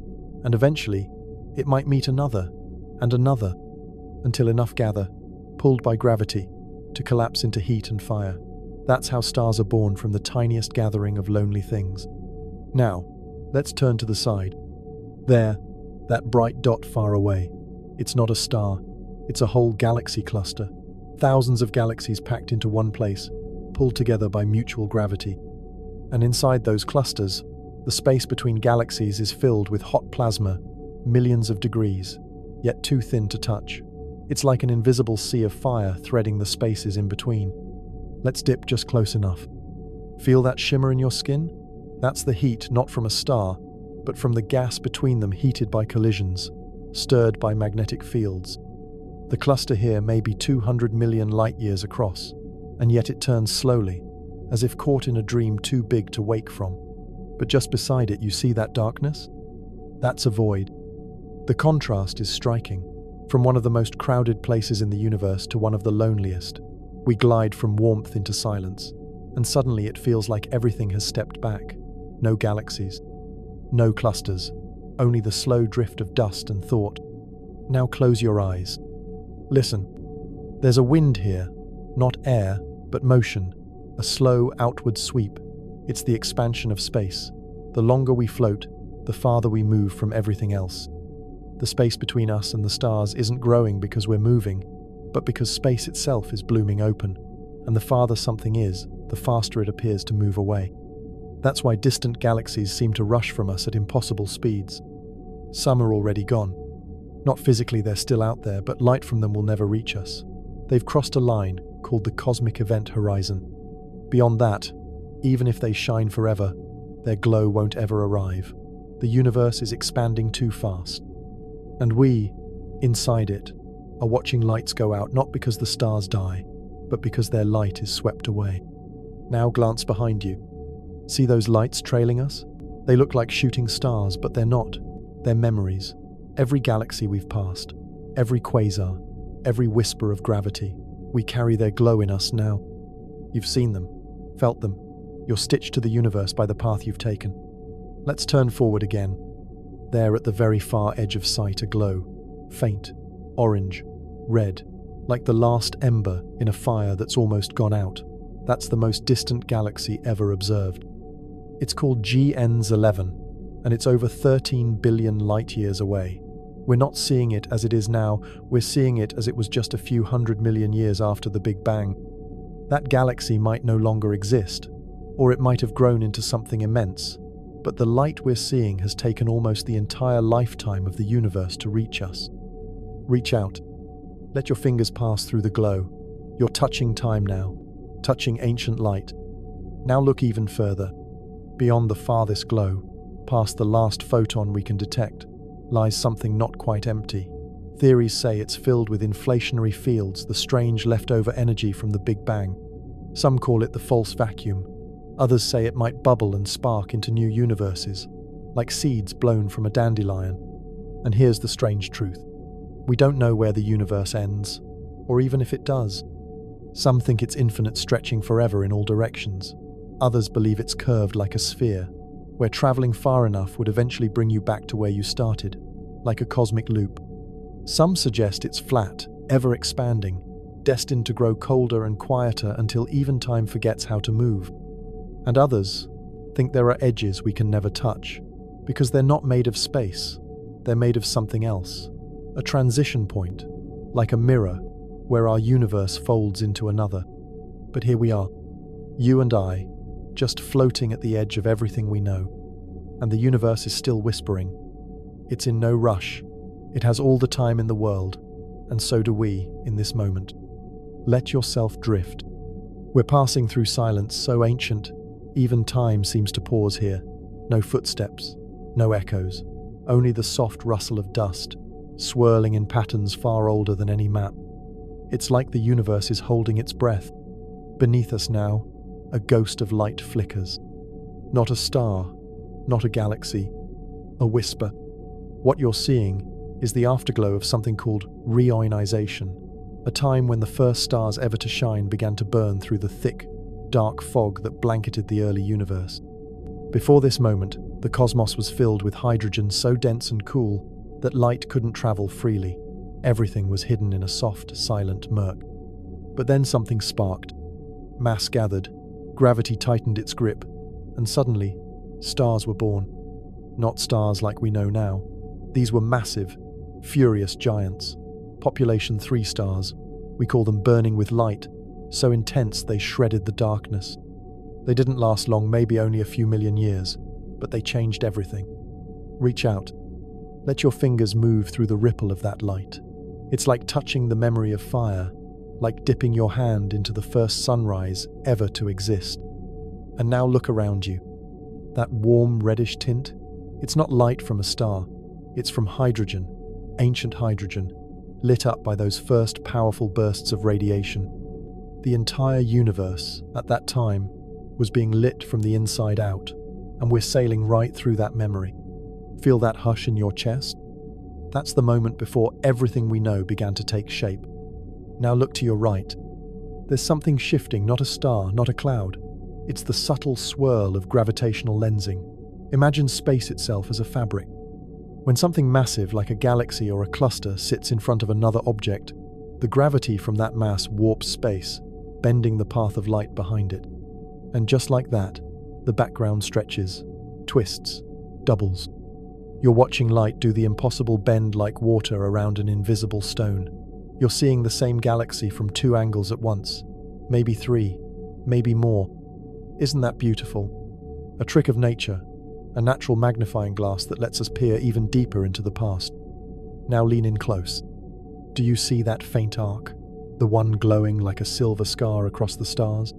And eventually, it might meet another, and another, until enough gather, pulled by gravity, to collapse into heat and fire. That's how stars are born, from the tiniest gathering of lonely things. Now, let's turn to the side. There, that bright dot far away. It's not a star, it's a whole galaxy cluster. Thousands of galaxies packed into one place, pulled together by mutual gravity. And inside those clusters, the space between galaxies is filled with hot plasma, millions of degrees, yet too thin to touch. It's like an invisible sea of fire threading the spaces in between. Let's dip just close enough. Feel that shimmer in your skin? That's the heat not from a star, but from the gas between them, heated by collisions, stirred by magnetic fields. The cluster here may be 200 million light-years across, and yet it turns slowly, as if caught in a dream too big to wake from. But just beside it, you see that darkness? That's a void. The contrast is striking. From one of the most crowded places in the universe to one of the loneliest, we glide from warmth into silence, and suddenly it feels like everything has stepped back. No galaxies, no clusters, only the slow drift of dust and thought. Now close your eyes. Listen. There's a wind here, not air, but motion, a slow outward sweep. It's the expansion of space. The longer we float, the farther we move from everything else. The space between us and the stars isn't growing because we're moving, but because space itself is blooming open, and the farther something is, the faster it appears to move away. That's why distant galaxies seem to rush from us at impossible speeds. Some are already gone. Not physically, they're still out there, but light from them will never reach us. They've crossed a line called the cosmic event horizon. Beyond that, even if they shine forever, their glow won't ever arrive. The universe is expanding too fast. And we, inside it, are watching lights go out, not because the stars die, but because their light is swept away. Now glance behind you. See those lights trailing us? They look like shooting stars, but they're not. They're memories. Every galaxy we've passed, every quasar, every whisper of gravity, we carry their glow in us now. You've seen them, felt them. You're stitched to the universe by the path you've taken. Let's turn forward again. There at the very far edge of sight, a glow, faint, orange, red, like the last ember in a fire that's almost gone out. That's the most distant galaxy ever observed. It's called GN11, and it's over 13 billion light-years away. We're not seeing it as it is now, we're seeing it as it was just a few 100 million years after the Big Bang. That galaxy might no longer exist, or it might have grown into something immense, but the light we're seeing has taken almost the entire lifetime of the universe to reach us. Reach out. Let your fingers pass through the glow. You're touching time now, touching ancient light. Now look even further. Beyond the farthest glow, past the last photon we can detect, lies something not quite empty. Theories say it's filled with inflationary fields, the strange leftover energy from the Big Bang. Some call it the false vacuum. Others say it might bubble and spark into new universes, like seeds blown from a dandelion. And here's the strange truth. We don't know where the universe ends, or even if it does. Some think it's infinite, stretching forever in all directions. Others believe it's curved like a sphere, where traveling far enough would eventually bring you back to where you started, like a cosmic loop. Some suggest it's flat, ever expanding, destined to grow colder and quieter until even time forgets how to move. And others think there are edges we can never touch, because they're not made of space, they're made of something else. A transition point, like a mirror, where our universe folds into another. But here we are, you and I, just floating at the edge of everything we know. And the universe is still whispering. It's in no rush. It has all the time in the world, and so do we in this moment. Let yourself drift. We're passing through silence so ancient, even time seems to pause here. No footsteps, no echoes, only the soft rustle of dust, swirling in patterns far older than any map. It's like the universe is holding its breath. Beneath us now, a ghost of light flickers. Not a star, not a galaxy, a whisper. What you're seeing is the afterglow of something called reionization, a time when the first stars ever to shine began to burn through the thick, dark fog that blanketed the early universe. Before this moment, the cosmos was filled with hydrogen so dense and cool that light couldn't travel freely. Everything was hidden in a soft, silent murk. But then something sparked. Mass gathered, gravity tightened its grip, and suddenly, stars were born. Not stars like we know now. These were massive, furious giants. Population 3 stars. We call them burning with light, so intense they shredded the darkness. They didn't last long, maybe only a few million years, but they changed everything. Reach out. Let your fingers move through the ripple of that light. It's like touching the memory of fire, like dipping your hand into the first sunrise ever to exist. And now look around you. That warm reddish tint, it's not light from a star, it's from hydrogen, ancient hydrogen, lit up by those first powerful bursts of radiation. The entire universe, at that time, was being lit from the inside out, and we're sailing right through that memory. Feel that hush in your chest? That's the moment before everything we know began to take shape. Now look to your right. There's something shifting, not a star, not a cloud. It's the subtle swirl of gravitational lensing. Imagine space itself as a fabric. When something massive like a galaxy or a cluster sits in front of another object, the gravity from that mass warps space, bending the path of light behind it. And just like that, the background stretches, twists, doubles. You're watching light do the impossible bend like water around an invisible stone. You're seeing the same galaxy from 2 angles at once, maybe 3, maybe more. Isn't that beautiful? A trick of nature, a natural magnifying glass that lets us peer even deeper into the past. Now lean in close. Do you see that faint arc? The one glowing like a silver scar across the stars?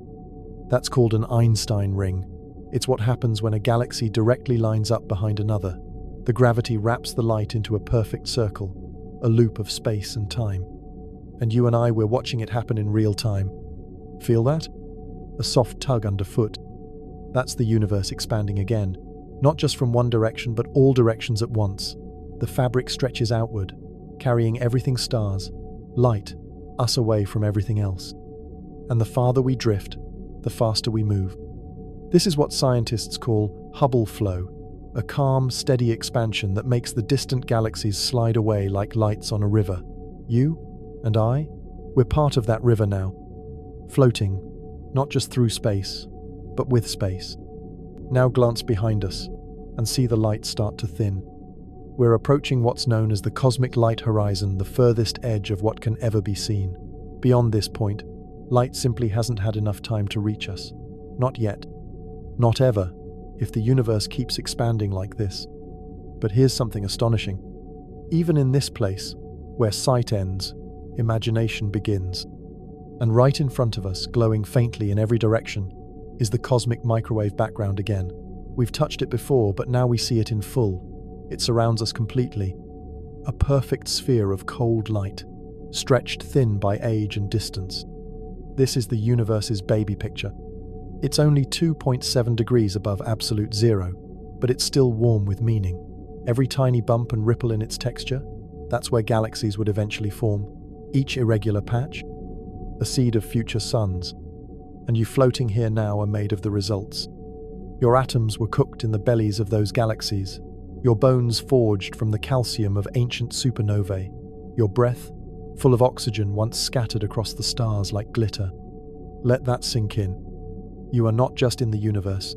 That's called an Einstein ring. It's what happens when a galaxy directly lines up behind another. The gravity wraps the light into a perfect circle, a loop of space and time. And you and I, we're watching it happen in real time. Feel that? A soft tug underfoot. That's the universe expanding again, not just from one direction, but all directions at once. The fabric stretches outward, carrying everything stars, light, us away from everything else. And the farther we drift, the faster we move. This is what scientists call Hubble flow, a calm, steady expansion that makes the distant galaxies slide away like lights on a river. You and I, we're part of that river now, floating, not just through space, but with space. Now glance behind us and see the light start to thin. We're approaching what's known as the cosmic light horizon, the furthest edge of what can ever be seen. Beyond this point, light simply hasn't had enough time to reach us. Not yet. Not ever, if the universe keeps expanding like this. But here's something astonishing. Even in this place, where sight ends, imagination begins. And right in front of us, glowing faintly in every direction, is the cosmic microwave background again. We've touched it before, but now we see it in full. It surrounds us completely. A perfect sphere of cold light, stretched thin by age and distance. This is the universe's baby picture. It's only 2.7 degrees above absolute zero, but it's still warm with meaning. Every tiny bump and ripple in its texture, that's where galaxies would eventually form. Each irregular patch, a seed of future suns. And you floating here now are made of the results. Your atoms were cooked in the bellies of those galaxies. Your bones forged from the calcium of ancient supernovae. Your breath, full of oxygen once scattered across the stars like glitter. Let that sink in. You are not just in the universe.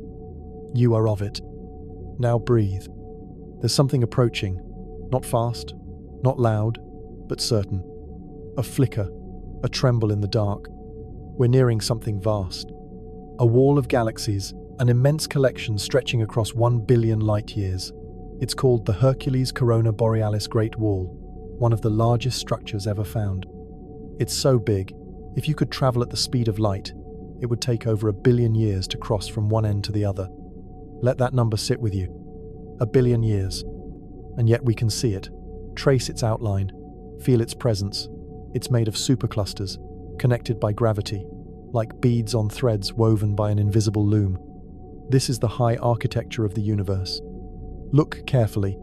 You are of it. Now breathe. There's something approaching. Not fast, not loud, but certain. A flicker, a tremble in the dark. We're nearing something vast. A wall of galaxies, an immense collection stretching across 1 billion light-years. It's called the Hercules Corona Borealis Great Wall, one of the largest structures ever found. It's so big, if you could travel at the speed of light, it would take over 1 billion years to cross from one end to the other. Let that number sit with you. 1 billion years. And yet we can see it, trace its outline, feel its presence. It's made of superclusters, connected by gravity, like beads on threads woven by an invisible loom. This is the high architecture of the universe. Look carefully.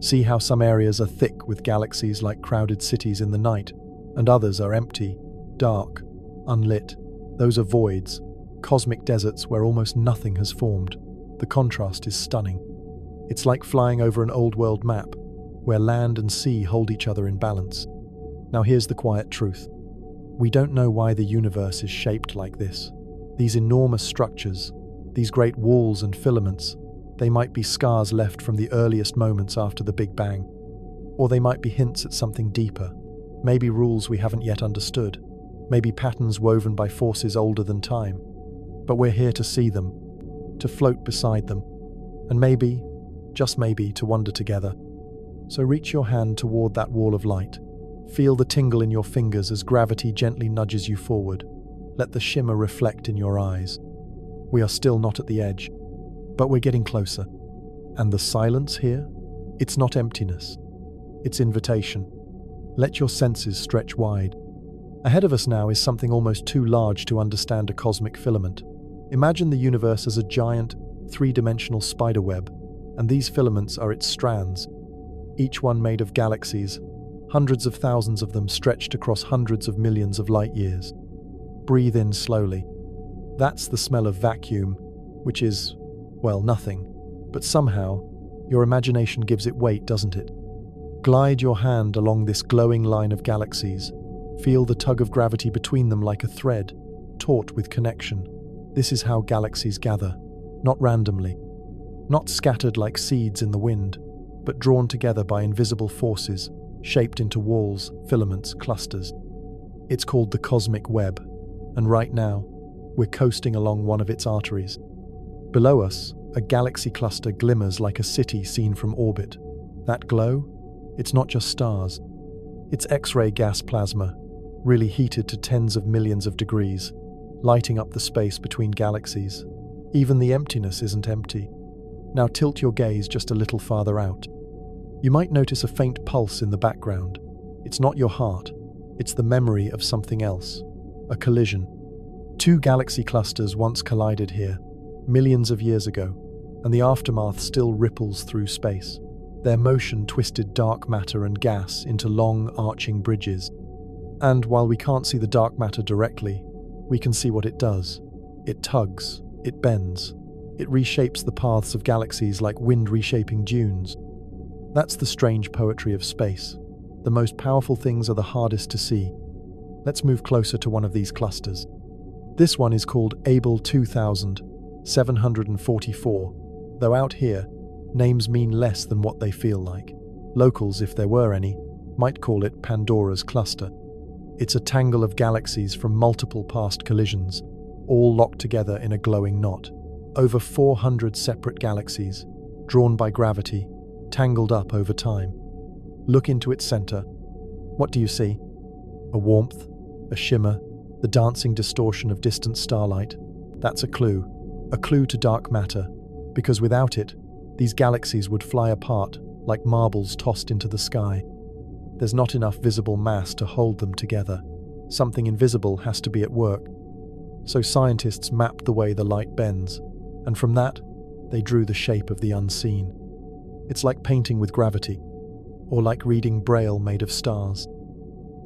See how some areas are thick with galaxies like crowded cities in the night, and others are empty, dark, unlit. Those are voids, cosmic deserts where almost nothing has formed. The contrast is stunning. It's like flying over an old world map, where land and sea hold each other in balance. Now here's the quiet truth. We don't know why the universe is shaped like this. These enormous structures, these great walls and filaments, they might be scars left from the earliest moments after the Big Bang. Or they might be hints at something deeper, maybe rules we haven't yet understood, maybe patterns woven by forces older than time. But we're here to see them, to float beside them, and maybe, just maybe, to wonder together. So reach your hand toward that wall of light. Feel the tingle in your fingers as gravity gently nudges you forward. Let the shimmer reflect in your eyes. We are still not at the edge, but we're getting closer. And the silence here? It's not emptiness. It's invitation. Let your senses stretch wide. Ahead of us now is something almost too large to understand a cosmic filament. Imagine the universe as a giant, three-dimensional spiderweb, and these filaments are its strands, each one made of galaxies, hundreds of thousands of them stretched across hundreds of millions of light years. Breathe in slowly. That's the smell of vacuum, which is, well, nothing. But somehow, your imagination gives it weight, doesn't it? Glide your hand along this glowing line of galaxies. Feel the tug of gravity between them like a thread, taut with connection. This is how galaxies gather, not randomly, not scattered like seeds in the wind, but drawn together by invisible forces, shaped into walls, filaments, clusters. It's called the cosmic web, and right now, we're coasting along one of its arteries. Below us, a galaxy cluster glimmers like a city seen from orbit. That glow? It's not just stars. It's X-ray gas plasma, really heated to tens of millions of degrees, lighting up the space between galaxies. Even the emptiness isn't empty. Now tilt your gaze just a little farther out. You might notice a faint pulse in the background. It's not your heart. It's the memory of something else. A collision. Two galaxy clusters once collided here, millions of years ago, and the aftermath still ripples through space. Their motion twisted dark matter and gas into long, arching bridges. And while we can't see the dark matter directly, we can see what it does. It tugs, it bends, it reshapes the paths of galaxies like wind reshaping dunes. That's the strange poetry of space. The most powerful things are the hardest to see. Let's move closer to one of these clusters. This one is called Abel 2744, though out here, names mean less than what they feel like. Locals, if there were any, might call it Pandora's cluster. It's a tangle of galaxies from multiple past collisions, all locked together in a glowing knot. Over 400 separate galaxies, drawn by gravity, tangled up over time. Look into its center. What do you see? A warmth, a shimmer, the dancing distortion of distant starlight. That's a clue to dark matter, because without it, these galaxies would fly apart like marbles tossed into the sky. There's not enough visible mass to hold them together. Something invisible has to be at work. So scientists mapped the way the light bends, and from that, they drew the shape of the unseen. It's like painting with gravity, or like reading Braille made of stars.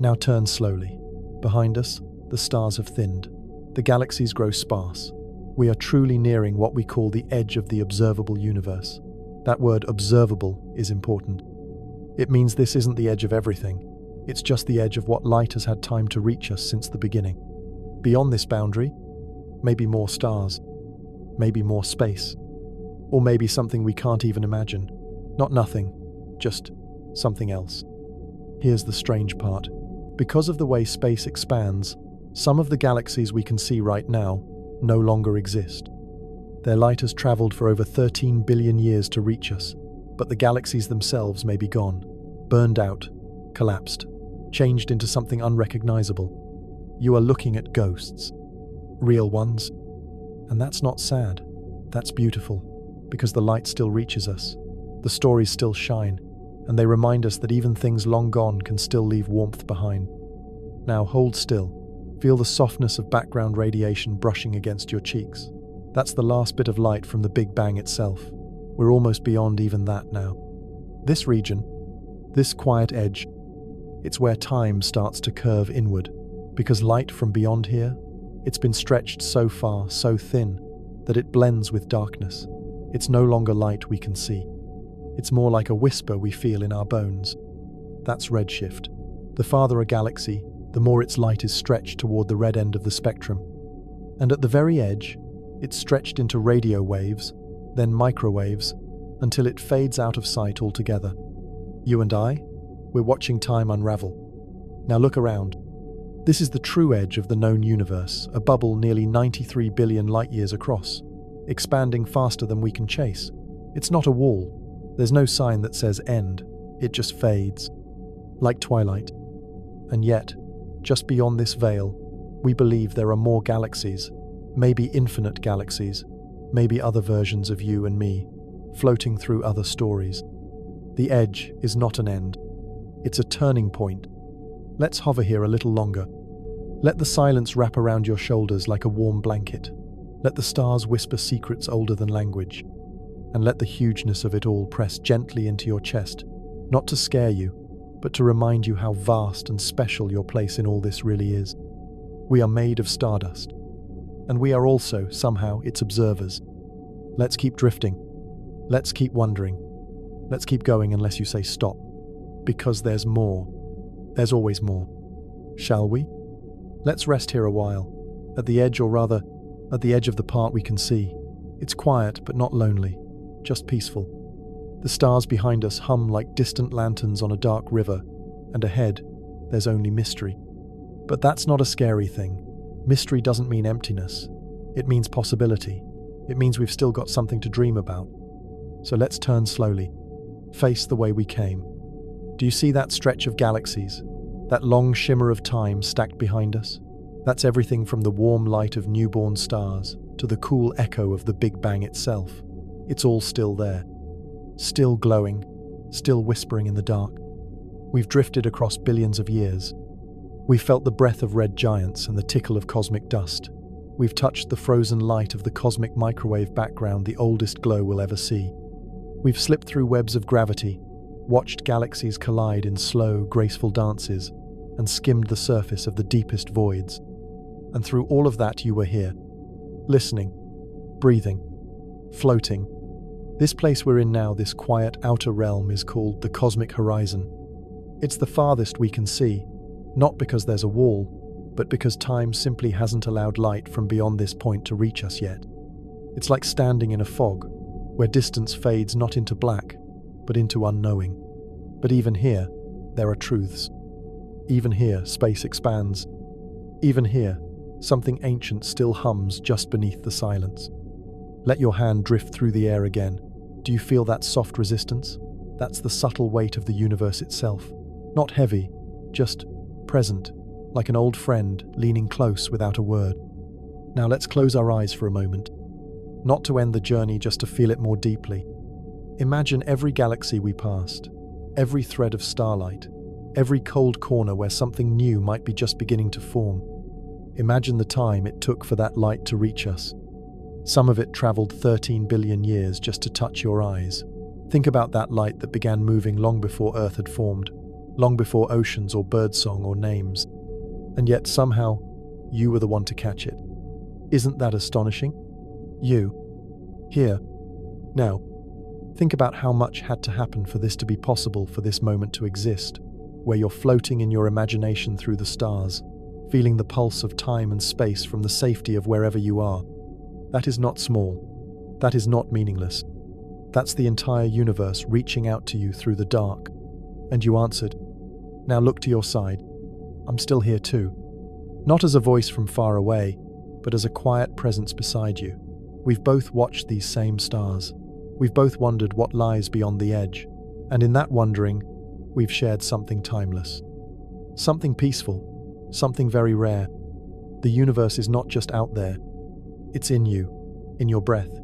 Now turn slowly. Behind us, the stars have thinned. The galaxies grow sparse. We are truly nearing what we call the edge of the observable universe. That word observable is important. It means this isn't the edge of everything. It's just the edge of what light has had time to reach us since the beginning. Beyond this boundary, maybe more stars, maybe more space, or maybe something we can't even imagine. Not nothing, just something else. Here's the strange part. Because of the way space expands, some of the galaxies we can see right now no longer exist. Their light has traveled for over 13 billion years to reach us, but the galaxies themselves may be gone, burned out, collapsed, changed into something unrecognizable. You are looking at ghosts, real ones. And that's not sad, that's beautiful, because the light still reaches us, the stories still shine, and they remind us that even things long gone can still leave warmth behind. Now hold still, feel the softness of background radiation brushing against your cheeks. That's the last bit of light from the Big Bang itself. We're almost beyond even that now. This region, this quiet edge, it's where time starts to curve inward, because light from beyond here, it's been stretched so far, so thin, that it blends with darkness. It's no longer light we can see. It's more like a whisper we feel in our bones. That's redshift. The farther a galaxy, the more its light is stretched toward the red end of the spectrum. And at the very edge, it's stretched into radio waves, then microwaves, until it fades out of sight altogether. You and I, we're watching time unravel. Now look around. This is the true edge of the known universe, a bubble nearly 93 billion light-years across, expanding faster than we can chase. It's not a wall. There's no sign that says end. It just fades, like twilight. And yet, just beyond this veil, we believe there are more galaxies, maybe infinite galaxies, maybe other versions of you and me, floating through other stories. The edge is not an end. It's a turning point. Let's hover here a little longer. Let the silence wrap around your shoulders like a warm blanket. Let the stars whisper secrets older than language. And let the hugeness of it all press gently into your chest, not to scare you, but to remind you how vast and special your place in all this really is. We are made of stardust, and we are also, somehow, its observers. Let's keep drifting. Let's keep wondering. Let's keep going unless you say stop. Because there's more. There's always more. Shall we? Let's rest here a while, at the edge, or rather, at the edge of the part we can see. It's quiet, but not lonely, just peaceful. The stars behind us hum like distant lanterns on a dark river, and ahead, there's only mystery. But that's not a scary thing. Mystery doesn't mean emptiness. It means possibility. It means we've still got something to dream about. So let's turn slowly, face the way we came. Do you see that stretch of galaxies? That long shimmer of time stacked behind us? That's everything from the warm light of newborn stars to the cool echo of the Big Bang itself. It's all still there. Still glowing, still whispering in the dark. We've drifted across billions of years. We've felt the breath of red giants and the tickle of cosmic dust. We've touched the frozen light of the cosmic microwave background, the oldest glow we'll ever see. We've slipped through webs of gravity, watched galaxies collide in slow, graceful dances, and skimmed the surface of the deepest voids. And through all of that, you were here, listening, breathing, floating. This place we're in now, this quiet outer realm, is called the cosmic horizon. It's the farthest we can see, not because there's a wall, but because time simply hasn't allowed light from beyond this point to reach us yet. It's like standing in a fog, where distance fades not into black, but into unknowing. But even here, there are truths. Even here, space expands. Even here, something ancient still hums just beneath the silence. Let your hand drift through the air again. Do you feel that soft resistance? That's the subtle weight of the universe itself. Not heavy, just present, like an old friend leaning close without a word. Now let's close our eyes for a moment. Not to end the journey, just to feel it more deeply. Imagine every galaxy we passed, every thread of starlight, every cold corner where something new might be just beginning to form. Imagine the time it took for that light to reach us. Some of it traveled 13 billion years just to touch your eyes. Think about that light that began moving long before Earth had formed, long before oceans or birdsong or names. And yet somehow, you were the one to catch it. Isn't that astonishing? You. Here. Now. Think about how much had to happen for this to be possible, for this moment to exist, where you're floating in your imagination through the stars, feeling the pulse of time and space from the safety of wherever you are. That is not small. That is not meaningless. That's the entire universe reaching out to you through the dark. And you answered. Now look to your side. I'm still here too. Not as a voice from far away, but as a quiet presence beside you. We've both watched these same stars. We've both wondered what lies beyond the edge. And in that wondering, we've shared something timeless. Something peaceful. Something very rare. The universe is not just out there. It's in you, in your breath,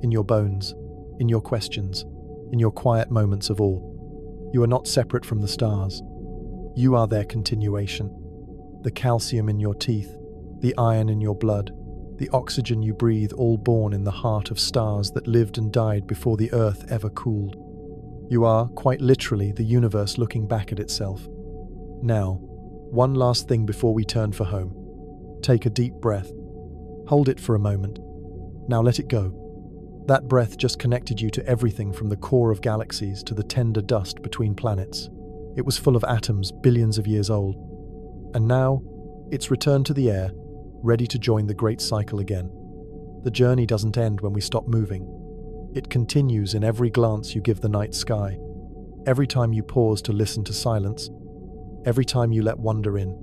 in your bones, in your questions, in your quiet moments of awe. You are not separate from the stars. You are their continuation. The calcium in your teeth, the iron in your blood, the oxygen you breathe, all born in the heart of stars that lived and died before the earth ever cooled. You are, quite literally, the universe looking back at itself. Now, one last thing before we turn for home. Take a deep breath. Hold it for a moment. Now let it go. That breath just connected you to everything from the core of galaxies to the tender dust between planets. It was full of atoms billions of years old. And now, it's returned to the air, ready to join the great cycle again. The journey doesn't end when we stop moving. It continues in every glance you give the night sky, every time you pause to listen to silence, every time you let wonder in.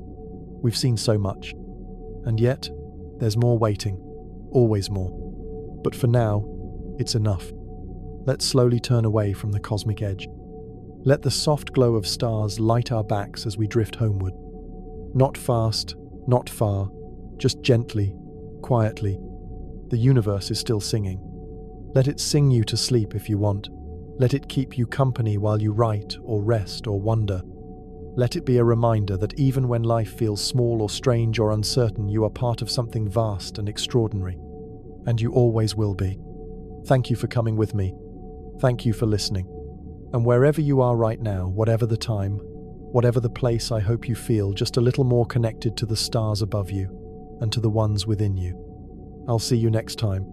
We've seen so much. And yet, there's more waiting, always more. But for now, it's enough. Let's slowly turn away from the cosmic edge. Let the soft glow of stars light our backs as we drift homeward. Not fast, not far, just gently, quietly. The universe is still singing. Let it sing you to sleep if you want. Let it keep you company while you write or rest or wonder. Let it be a reminder that even when life feels small or strange or uncertain, you are part of something vast and extraordinary. And you always will be. Thank you for coming with me. Thank you for listening. And wherever you are right now, whatever the time, whatever the place, I hope you feel just a little more connected to the stars above you and to the ones within you. I'll see you next time.